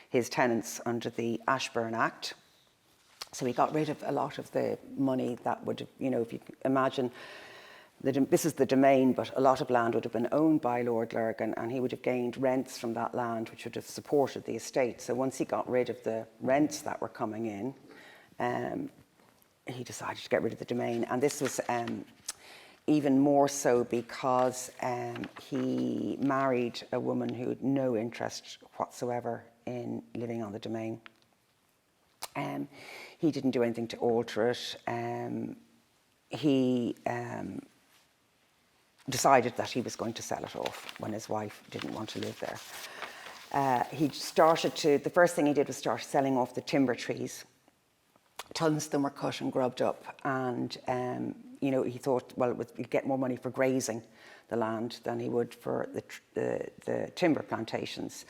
his tenants under the Ashburn Act. So he got rid of a lot of the money that would have, if you imagine, this is the domain, but a lot of land would have been owned by Lord Lurgan, and he would have gained rents from that land, which would have supported the estate. So once he got rid of the rents that were coming in, he decided to get rid of the domain. And this was even more so because he married a woman who had no interest whatsoever in living on the domain. He didn't do anything to alter it. He decided that he was going to sell it off when his wife didn't want to live there. The first thing he did was start selling off the timber trees. Tons of them were cut and grubbed up, and he thought, well, he'd get more money for grazing the land than he would for the timber plantations.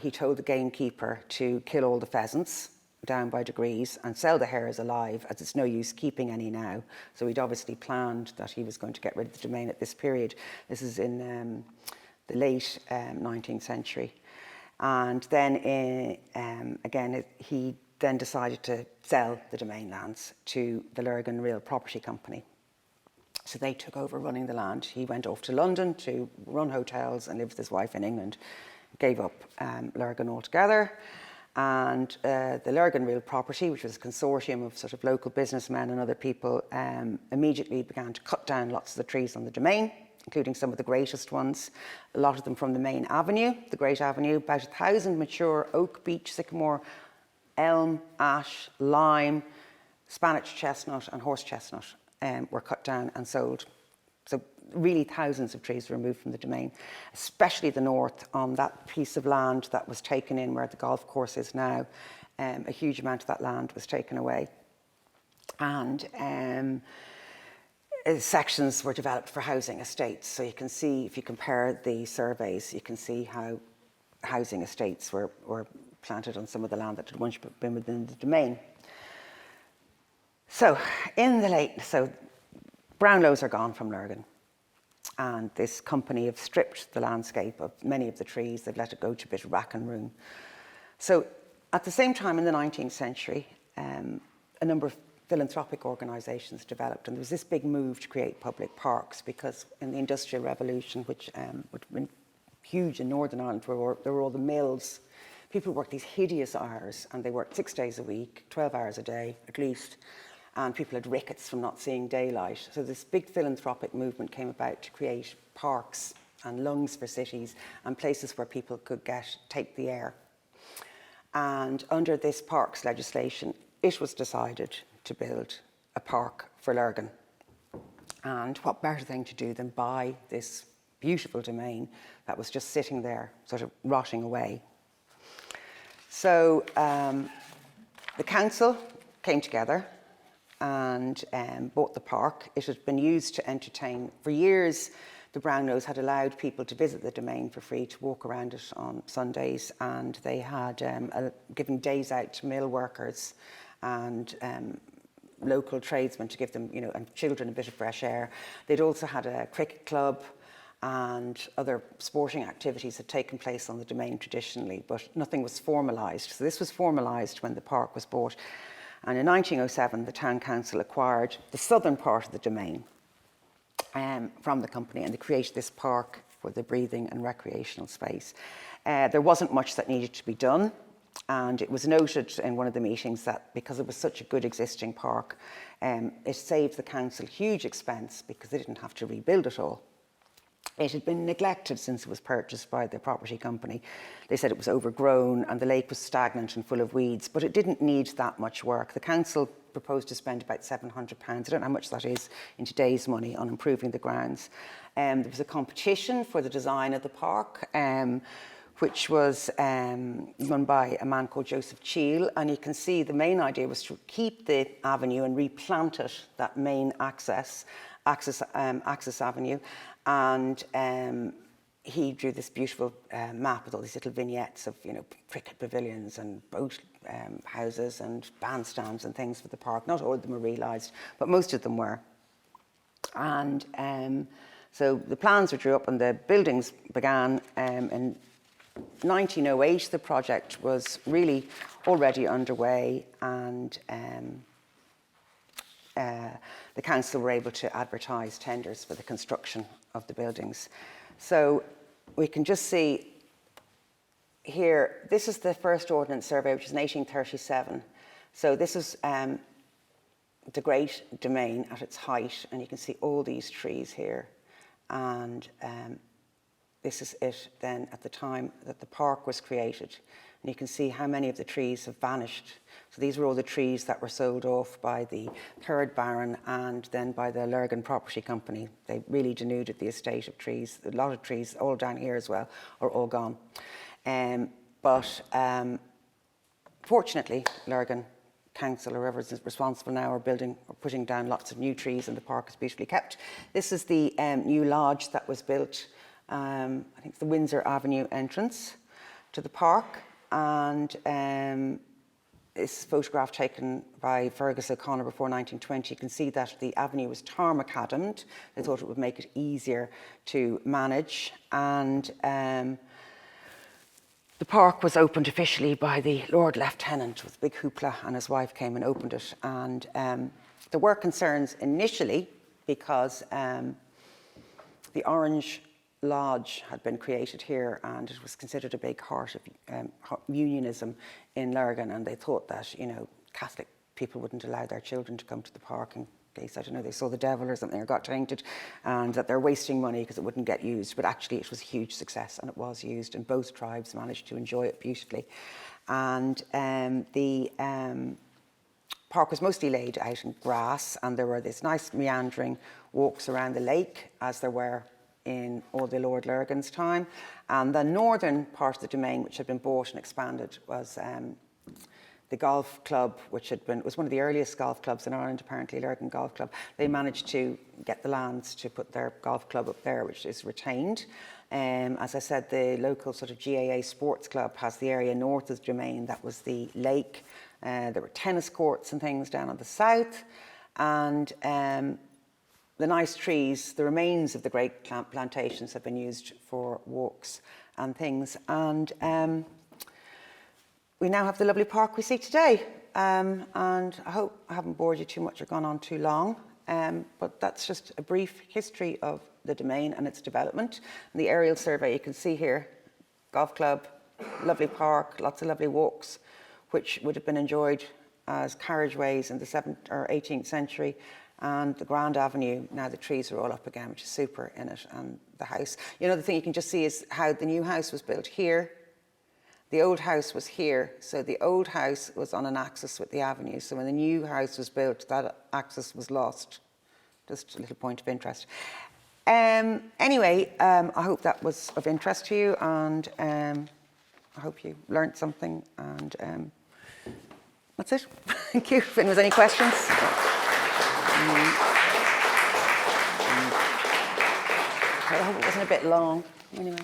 He told the gamekeeper to kill all the pheasants down by degrees and sell the hares alive, as it's no use keeping any now. So he'd obviously planned that he was going to get rid of the domain at this period. This is in the late 19th century. And then again, he then decided to sell the domain lands to the Lurgan Real Property Company. So they took over running the land. He went off to London to run hotels and live with his wife in England. Gave up Lurgan altogether. And the Lurgan Real Property, which was a consortium of sort of local businessmen and other people, immediately began to cut down lots of the trees on the domain, including some of the greatest ones, a lot of them from the main avenue, the Great Avenue, about 1,000 mature oak, beech, sycamore, elm, ash, lime, Spanish chestnut and horse chestnut were cut down and sold. So really thousands of trees were removed from the domain, especially the north on that piece of land that was taken in where the golf course is now. A huge amount of that land was taken away. And sections were developed for housing estates. So you can see, if you compare the surveys, you can see how housing estates were planted on some of the land that had once been within the domain. So Brownlows are gone from Lurgan. And this company have stripped the landscape of many of the trees. They've let it go to a bit of rack and ruin. So at the same time in the 19th century, a number of philanthropic organisations developed, and there was this big move to create public parks, because in the Industrial Revolution, which would have been huge in Northern Ireland, where there were all the mills, people worked these hideous hours, and they worked 6 days a week, 12 hours a day at least, and people had rickets from not seeing daylight. So this big philanthropic movement came about to create parks and lungs for cities and places where people could take the air. And under this parks legislation, it was decided to build a park for Lurgan. And what better thing to do than buy this beautiful domain that was just sitting there, sort of rotting away. So the council came together and bought the park. It had been used to entertain, for years, the Brownlows had allowed people to visit the domain for free, to walk around it on Sundays, and they had given days out to mill workers and local tradesmen to give them, and children a bit of fresh air. They'd also had a cricket club, and other sporting activities had taken place on the domain traditionally, but nothing was formalised. So this was formalised when the park was bought. And in 1907, the town council acquired the southern part of the domain from the company, and they created this park for the breathing and recreational space. There wasn't much that needed to be done, and it was noted in one of the meetings that because it was such a good existing park, it saved the council huge expense because they didn't have to rebuild it all. It had been neglected since it was purchased by the property company. They said it was overgrown and the lake was stagnant and full of weeds, but it didn't need that much work. The council proposed to spend about £700. I don't know how much that is in today's money on improving the grounds. There was a competition for the design of the park, which was run by a man called Joseph Cheel, and you can see the main idea was to keep the avenue and replant it, that main access avenue, and he drew this beautiful map with all these little vignettes of, cricket pavilions and boat houses and bandstands and things for the park. Not all of them were realised, but most of them were. And so the plans were drew up and the buildings began in 1908. The project was really already underway, and the council were able to advertise tenders for the construction of the buildings. So we can just see here, this is the first ordnance survey, which is in 1837. So this is the Great Domain at its height, and you can see all these trees here. And this is it then at the time that the park was created. And you can see how many of the trees have vanished. So these were all the trees that were sold off by the third Baron and then by the Lurgan Property Company. They really denuded the estate of trees. A lot of trees, all down here as well, are all gone. But fortunately, Lurgan Council, or whoever is responsible now, are putting down lots of new trees, and the park is beautifully kept. This is the new lodge that was built, I think it's the Windsor Avenue entrance to the park. And this photograph taken by Fergus O'Connor before 1920, you can see that the avenue was tar-macadammed. They thought it would make it easier to manage. And the park was opened officially by the Lord Lieutenant with a big hoopla, and his wife came and opened it. And there were concerns initially because the Orange Lodge had been created here, and it was considered a big heart of unionism in Lurgan, and they thought that, you know, Catholic people wouldn't allow their children to come to the park in case, I don't know, they saw the devil or something or got tainted, and that they're wasting money because it wouldn't get used. But actually it was a huge success, and it was used, and both tribes managed to enjoy it beautifully. And the park was mostly laid out in grass, and there were these nice meandering walks around the lake, as there were in all the Lord Lurgan's time. And the northern part of the domain, which had been bought and expanded, was the golf club, which was one of the earliest golf clubs in Ireland, apparently, Lurgan Golf Club. They managed to get the lands to put their golf club up there, which is retained. As I said, the local sort of GAA sports club has the area north of the domain. That was the lake. There were tennis courts and things down on the south. And the nice trees, the remains of the great plantations, have been used for walks and things. And we now have the lovely park we see today. And I hope I haven't bored you too much or gone on too long. But that's just a brief history of the domain and its development. And the aerial survey you can see here, golf club, lovely park, lots of lovely walks, which would have been enjoyed as carriageways in the 7th or 18th century. And the Grand Avenue, now the trees are all up again, which is super in it, and the house. You know, the thing you can just see is how the new house was built here. The old house was here, so the old house was on an axis with the avenue. So when the new house was built, that axis was lost. Just a little point of interest. Anyway, I hope that was of interest to you, and I hope you learned something, and that's it. Thank you. If anyone's any questions. I hope it wasn't a bit long. Anyway,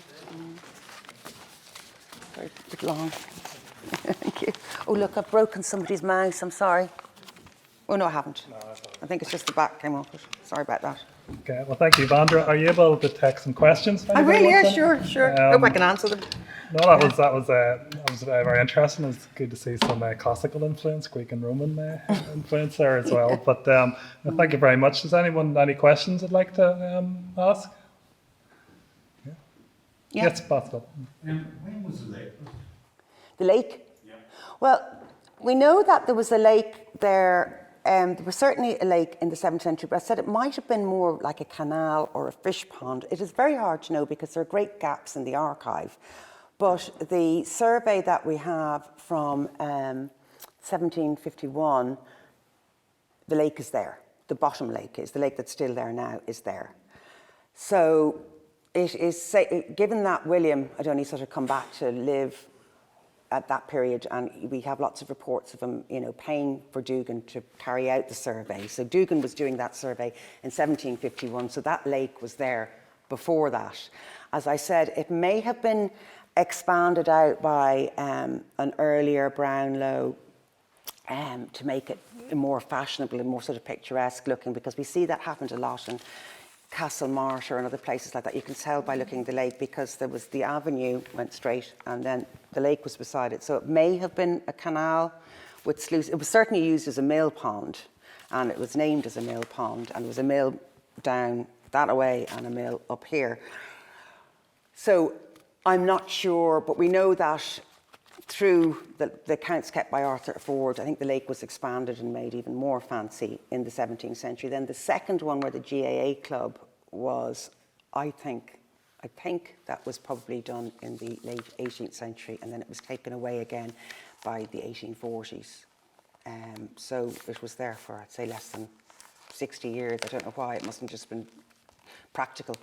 very a bit long. Thank you. Oh, look, I've broken somebody's mouse. I'm sorry. Oh, no, I haven't. No, I think it's just the back came off it. Sorry about that. Okay, well, thank you, Vandra. Are you able to take some questions? I really, yeah, sure. Hope I can answer them. No, that was very interesting. It was good to see some classical influence, Greek and Roman influence there as well. But thank you very much. Does anyone any questions I'd like to ask? Yeah. Yes, possible. When was the lake? The lake? Yeah. Well, we know that there was a lake there. There was certainly a lake in the 7th century, but I said it might have been more like a canal or a fish pond. It is very hard to know because there are great gaps in the archive. But the survey that we have from 1751, the lake is there. The bottom lake is, the lake that's still there now is there. So it is, given that William had only sort of come back to live at that period, and we have lots of reports of him, you know, paying for Dugan to carry out the survey. So Dugan was doing that survey in 1751, so that lake was there before that. As I said, it may have been expanded out by an earlier Brownlow to make it more fashionable and more sort of picturesque looking, because we see that happened a lot in Castlemartyr and other places like that. You can tell by looking at the lake, because there was the avenue went straight and then the lake was beside it. So it may have been a canal with sluice. It was certainly used as a mill pond, and it was named as a mill pond, and there was a mill down that away and a mill up here. So I'm not sure, but we know that through the accounts kept by Arthur Ford, I think the lake was expanded and made even more fancy in the 17th century. Then the second one, where the GAA club was, I think that was probably done in the late 18th century, and then it was taken away again by the 1840s. So it was there for, I'd say, less than 60 years. I don't know why. It must have just been practical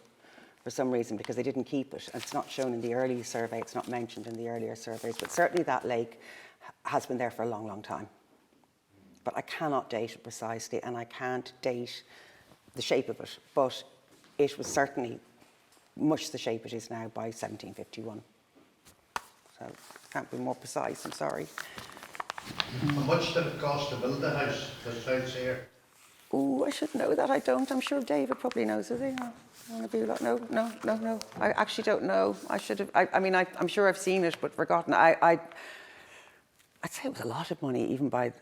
for some reason, because they didn't keep it. It's not shown in the early survey, it's not mentioned in the earlier surveys, but certainly that lake has been there for a long, long time. But I cannot date it precisely, and I can't date the shape of it, but it was certainly much the shape it is now by 1751. So I can't be more precise, I'm sorry. How much did it cost to build the house, this house here? Oh, I should know that. I don't. I'm sure David probably knows, does he? No. I want to be like, no. I actually don't know. I should have. I mean, I'm sure I've seen it, but forgotten. I'd say it was a lot of money, even by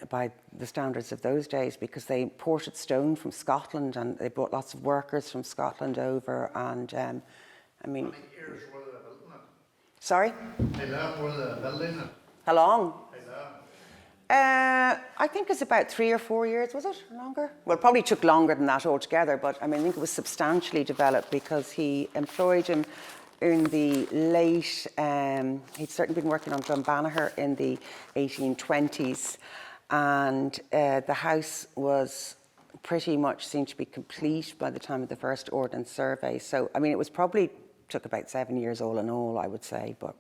the standards of those days, because they imported stone from Scotland and they brought lots of workers from Scotland over. And I mean, How many years were they building it? sorry. How long were they building it? How long? How long? I think it's about 3 or 4 years, was it? Or longer? Well, it probably took longer than that altogether, but I mean, I think it was substantially developed because he employed him in the late, he'd certainly been working on Dunbanagher in the 1820s, and the house was pretty much seemed to be complete by the time of the first ordnance survey. So, I mean, it was probably took about 7 years all in all, I would say, but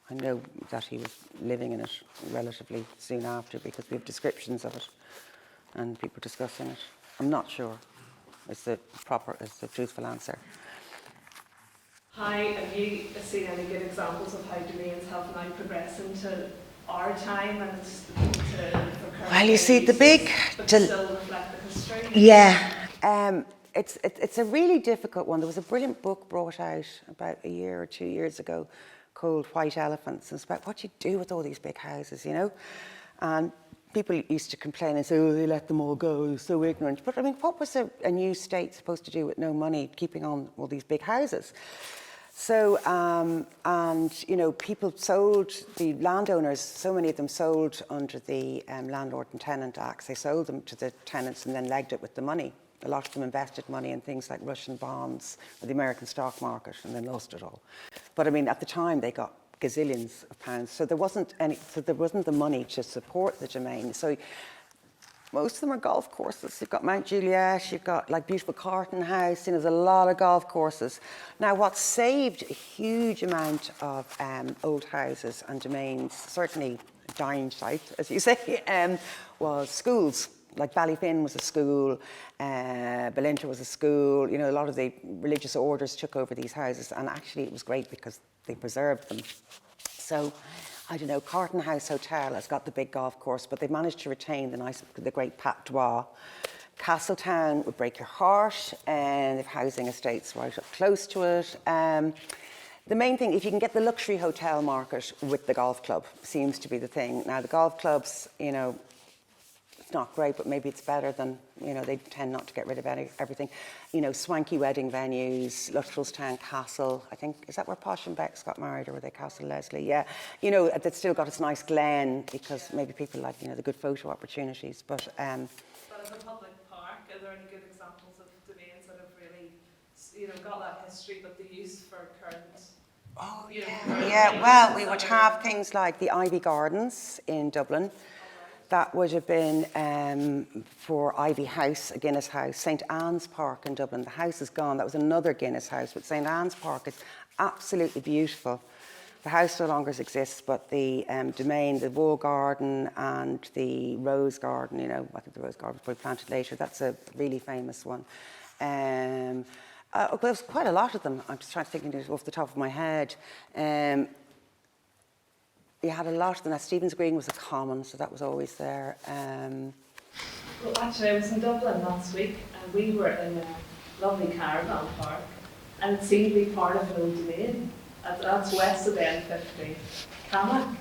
I know that he was living in it relatively soon after because we have descriptions of it and people discussing it. I'm not sure is the truthful answer. Hi, have you seen any good examples of how domains have now progressed into our time and Well, you see, the big... but still reflect the history? Yeah. It's a really difficult one. There was a brilliant book brought out about a year or 2 years ago called White Elephants. And it's about what you do with all these big houses, you know? And people used to complain and say, oh, they let them all go, they're so ignorant. But I mean, what was a new state supposed to do with no money, keeping on all these big houses? So, and, you know, people sold, the landowners, so many of them sold under the Landlord and Tenant Acts. They sold them to the tenants and then legged it with the money. A lot of them invested money in things like Russian bonds or the American stock market and then lost it all. But I mean, at the time, they got gazillions of pounds. So there wasn't the money to support the domain. So most of them are golf courses. You've got Mount Juliet, you've got like beautiful Carton House, you know, there's a lot of golf courses. Now, what saved a huge amount of old houses and domains, certainly a dying site, as you say, was schools. Like Ballyfin was a school, Ballinter was a school, you know, a lot of the religious orders took over these houses, and actually it was great because they preserved them. So, I don't know, Carton House Hotel has got the big golf course, but they've managed to retain the great Pat Droit. Castletown would break your heart, and they've housing estates right up close to it. The main thing, if you can get the luxury hotel market with the golf club, seems to be the thing. Now, the golf clubs, you know, it's not great, but maybe it's better than, you know, they tend not to get rid of everything. You know, swanky wedding venues, Luttrellstown Castle, I think, is that where Posh and Bex got married, or were they Castle Leslie? Yeah. You know, that's still got its nice glen because maybe people like, you know, the good photo opportunities, but... But as a public park, are there any good examples of domains that have really, you know, got that history, but the use for current... Oh, yeah, well, we would have things like the Ivy Gardens in Dublin. That would have been for Ivy House, a Guinness house. St Anne's Park in Dublin, the house is gone. That was another Guinness house, but St Anne's Park is absolutely beautiful. The house no longer exists, but the domain, the Wall Garden and the Rose Garden, you know, I think the Rose Garden was probably planted later. That's a really famous one. There's quite a lot of them. I'm just trying to think of it off the top of my head. You had a lot of them. Now, Stephen's Green was a common, so that was always there. Well, actually, I was in Dublin last week, and we were in a lovely caravan park, and it seemed to be part of an old domain. That's west of the N50, Camac.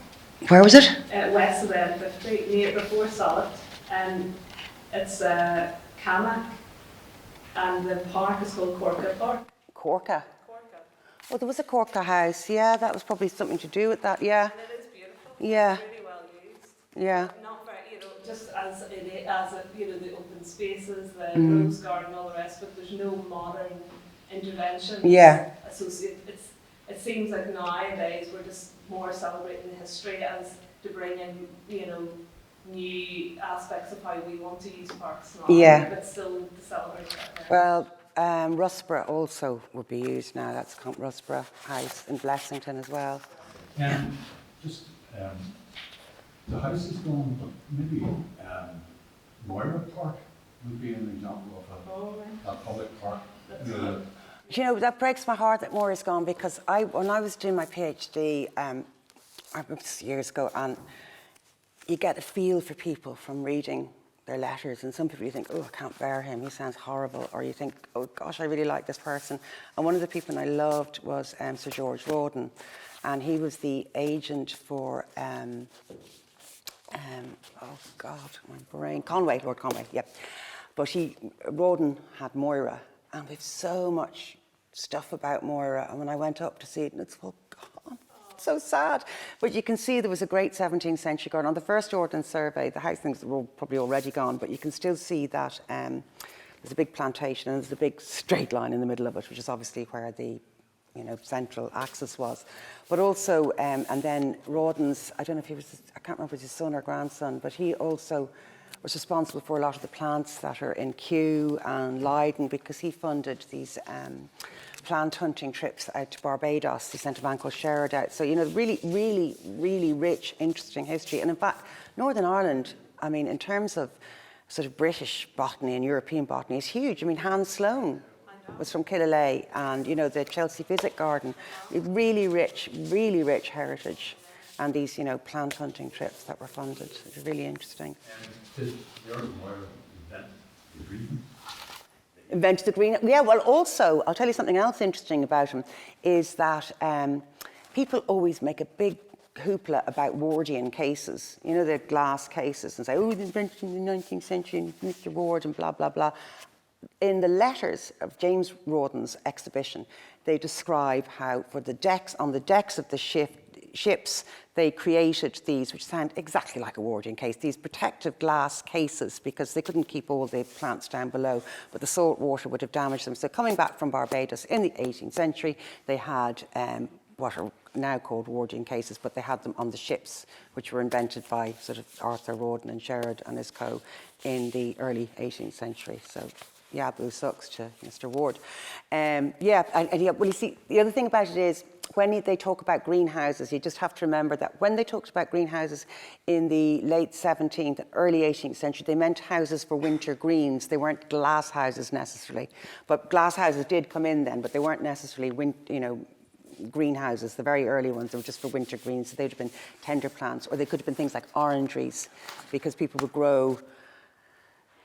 Where was it? West of the N50, near before Solid, and it's Camac, and the park is called Corca Park. Corca. Oh, there was a Corca house. Yeah, that was probably something to do with that. Yeah. And it is beautiful. Yeah. It's really well used. Yeah. Not very, you know, just as you know, the open spaces, the rose garden, all the rest, but there's no modern interventions. Yeah. Associated. It seems like nowadays we're just more celebrating the history as to bring in, you know, new aspects of how we want to use parks now. Yeah. But still to celebrate that. Well, Rusborough also would be used now. That's Rusborough House in Blessington as well. Just the house is gone, but maybe Moira Park would be an example of a public park. You know, that breaks my heart that Moira's gone, because when I was doing my PhD, years ago, and you get a feel for people from reading their letters, and some people you think, oh, I can't bear him, he sounds horrible, or you think, oh gosh, I really like this person. And one of the people I loved was Sir George Rawdon, and he was the agent for, oh God, my brain, Lord Conway, yep. But Rawdon had Moira, and we've so much stuff about Moira, and when I went up to see it, and it's all gone. So sad. But you can see there was a great 17th century garden. On the first ordnance survey, the house things were probably already gone, but you can still see that there's a big plantation and there's a big straight line in the middle of it, which is obviously where the central axis was. But also, and then Rawdon's, I don't know if I can't remember if it was his son or grandson, but he also was responsible for a lot of the plants that are in Kew and Leiden, because he funded these plant hunting trips out to Barbados. He sent a man called Sherrod out. So, really, really, really rich, interesting history. And in fact, Northern Ireland, I mean, in terms of sort of British botany and European botany, is huge. I mean, Hans Sloane was from Killalay, and, the Chelsea Physic Garden. Really rich heritage. And these, plant hunting trips that were funded. It was really interesting. Did the Earl of Moira invent the green? Invented the green. Yeah, well, also, I'll tell you something else interesting about him, is that people always make a big hoopla about Wardian cases, the glass cases, and say, oh, they invented in the 19th century, Mr. Ward, and blah, blah, blah. In the letters of James Rawdon's exhibition, they describe how on the decks of the ships, they created these, which sound exactly like a Wardian case, these protective glass cases, because they couldn't keep all the plants down below, but the salt water would have damaged them. So coming back from Barbados in the 18th century, they had what are now called Wardian cases, but they had them on the ships, which were invented by sort of Arthur Rawdon and Sherrod and his co in the early 18th century. So yeah, blue sucks to Mr. Ward. Well, you see, the other thing about it is, when they talk about greenhouses, you just have to remember that when they talked about greenhouses in the late 17th and early 18th century, they meant houses for winter greens. They weren't glass houses necessarily. But glass houses did come in then, but they weren't necessarily greenhouses. The very early ones, they were just for winter greens. So they'd have been tender plants, or they could have been things like orangeries, because people would grow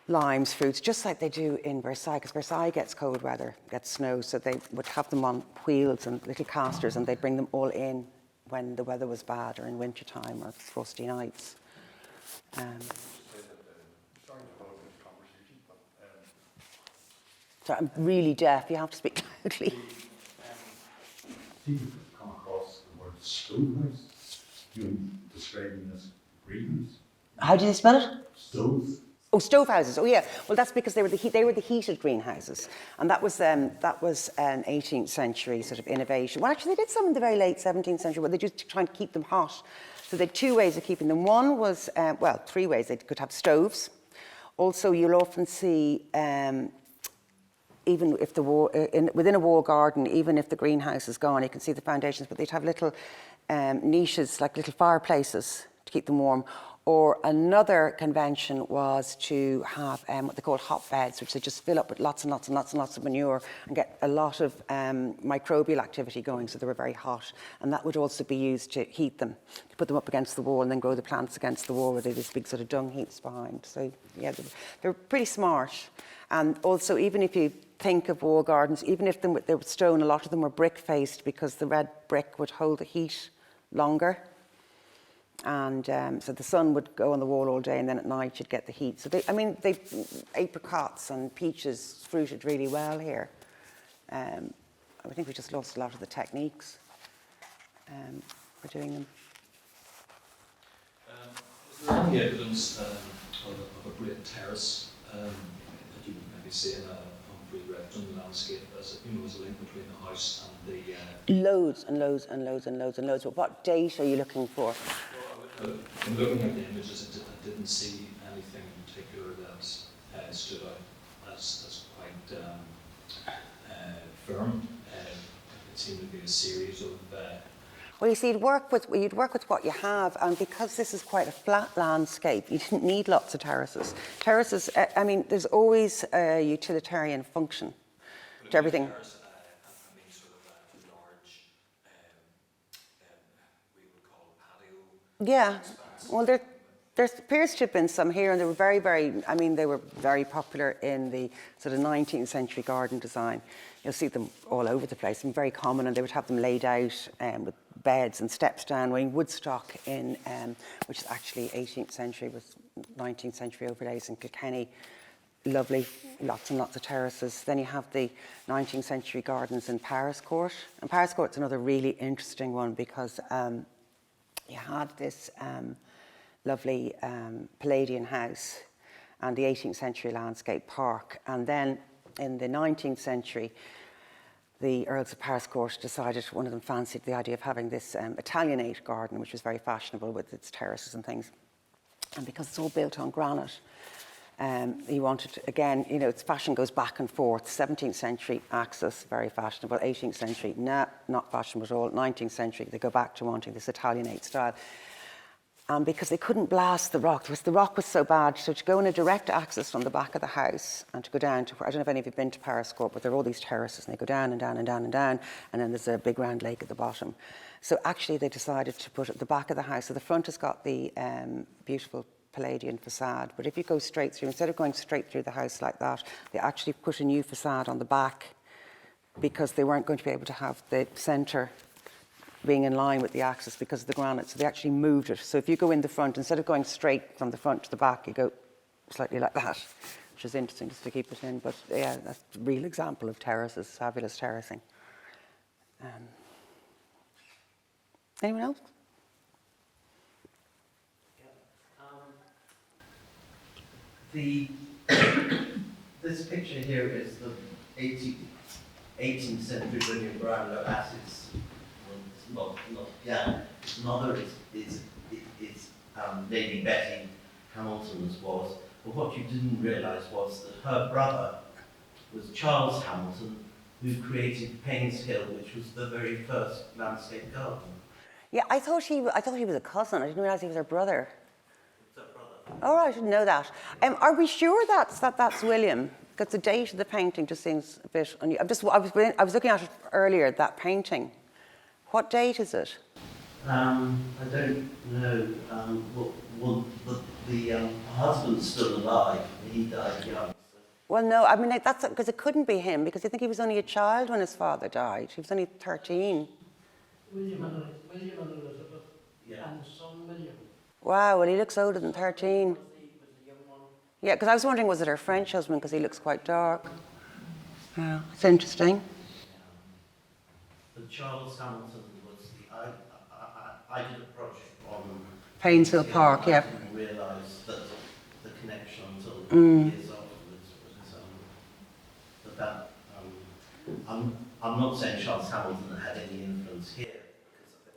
limes, fruits, just like they do in Versailles, because Versailles gets cold weather, gets snow, so they would have them on wheels and little casters, and they'd bring them all in when the weather was bad, or in winter time, or frosty nights. So I'm really deaf, you have to speak loudly. You've come across the word stovehouse. You describing this greenhouse. How do you spell it? Stove. Oh, stove houses. Oh, yeah. Well, that's because they were the heated greenhouses, and that was an 18th century sort of innovation. Well, actually, they did some in the very late 17th century, where they just trying to keep them hot. So they had two ways of keeping them. One was, three ways. They could have stoves. Also, you'll often see, even if within a wall garden, even if the greenhouse is gone, you can see the foundations, but they'd have little niches, like little fireplaces, to keep them warm. Or another convention was to have what they call hotbeds, which they just fill up with lots and lots and lots and lots of manure and get a lot of microbial activity going, so they were very hot. And that would also be used to heat them, to put them up against the wall and then grow the plants against the wall, where they had this big sort of dung heaps behind. So yeah, they were pretty smart. And also, even if you think of wall gardens, even if they were stone, a lot of them were brick-faced, because the red brick would hold the heat longer. And so the sun would go on the wall all day, and then at night you'd get the heat. So apricots and peaches fruited really well here. I think we just lost a lot of the techniques for doing them. Is there any evidence of a great terrace that you would maybe see in a Redmond landscape as a link between the house and the... Loads and loads and loads and loads and loads. But what date are you looking for? In looking at the images, I didn't see anything in particular that stood out as quite firm. It seemed to be a series of... Well, you see, you'd work with what you have, and because this is quite a flat landscape, you didn't need lots of terraces. Terraces, there's always a utilitarian function to everything. Terrace, sort of a large, we would call patio. Yeah, well, There appears to have been some here, and they were they were very popular in the sort of 19th century garden design. You'll see them all over the place, and very common, and they would have them laid out with beds and steps down, wearing woodstock in, which is actually 18th century with 19th century overlays in Kilkenny. Lovely, lots and lots of terraces. Then you have the 19th century gardens in Paris Court. And Paris Court's another really interesting one because you had this lovely Palladian house and the 18th century landscape park. And then in the 19th century, the Earls of Paris Court decided, one of them fancied the idea of having this Italianate garden, which was very fashionable with its terraces and things. And because it's all built on granite, he wanted, again, you know, its fashion goes back and forth. 17th century axis, very fashionable. 18th century, not fashionable at all. 19th century, they go back to wanting this Italianate style. And because they couldn't blast the rock, because the rock was so bad, so to go in a direct axis from the back of the house and to go down to, I don't know if any of you have been to Paris Court, but there are all these terraces and they go down and down and down and down, and then there's a big round lake at the bottom. So actually they decided to put at the back of the house, so the front has got the beautiful Palladian facade, but if you go straight through, instead of going straight through the house like that, they actually put a new facade on the back because they weren't going to be able to have the centre being in line with the axis because of the granite, so they actually moved it. So if you go in the front, instead of going straight from the front to the back, you go slightly like that, which is interesting just to keep it in. But yeah, that's a real example of terraces, fabulous terracing. Anyone else? This picture here is the 18th century William Brownlow assets. His mother is Lady Betty Hamilton's was, but what you didn't realise was that her brother was Charles Hamilton, who created Payne's Hill, which was the very first landscape garden. Yeah, I thought he was a cousin. I didn't realise he was her brother. It's her brother. Oh, I didn't know that. Are we sure that's William? Because the date of the painting just seems a bit unusual. I was looking at it earlier, that painting. What date is it? I don't know. The husband's still alive. He died young. So. Well, no, I mean, that's because it couldn't be him, because I think he was only a child when his father died. He was only 13. William and Elizabeth, and son William. Wow, well, he looks older than 13. Was the young one. Yeah, because I was wondering, was it her French husband, because he looks quite dark. Yeah, it's interesting. But Charles Hamilton was I did a project on Payne's Hill Park, yeah. I didn't realise that the connection until years afterwards was, but that I'm not saying Charles Hamilton had any influence here.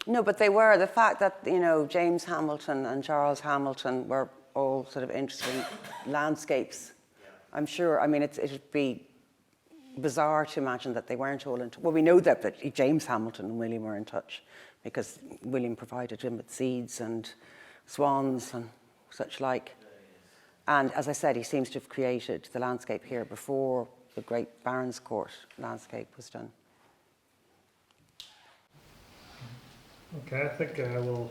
No, but they were. The fact that, you know, James Hamilton and Charles Hamilton were all sort of interesting landscapes. Yeah. I'm sure, I mean, it'd be bizarre to imagine that they weren't all in touch. Well, we know that James Hamilton and William were in touch because William provided him with seeds and swans and such like. And as I said, he seems to have created the landscape here before the great Baron's Court landscape was done. Okay, I think we'll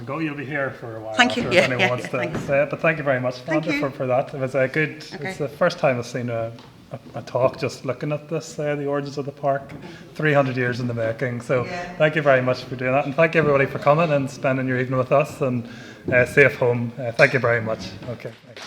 go. You'll be here for a while. Thank you. If Yeah, anyone yeah, wants yeah, to thanks. say it. But thank you very much, Thank Vandra, you. for that. It was a good. Okay. It's the first time I've seen a talk just looking at this, the origins of the park, 300 years in the making. So thank you very much for doing that, and thank you everybody for coming and spending your evening with us. And safe home. Thank you very much. Okay. Thanks.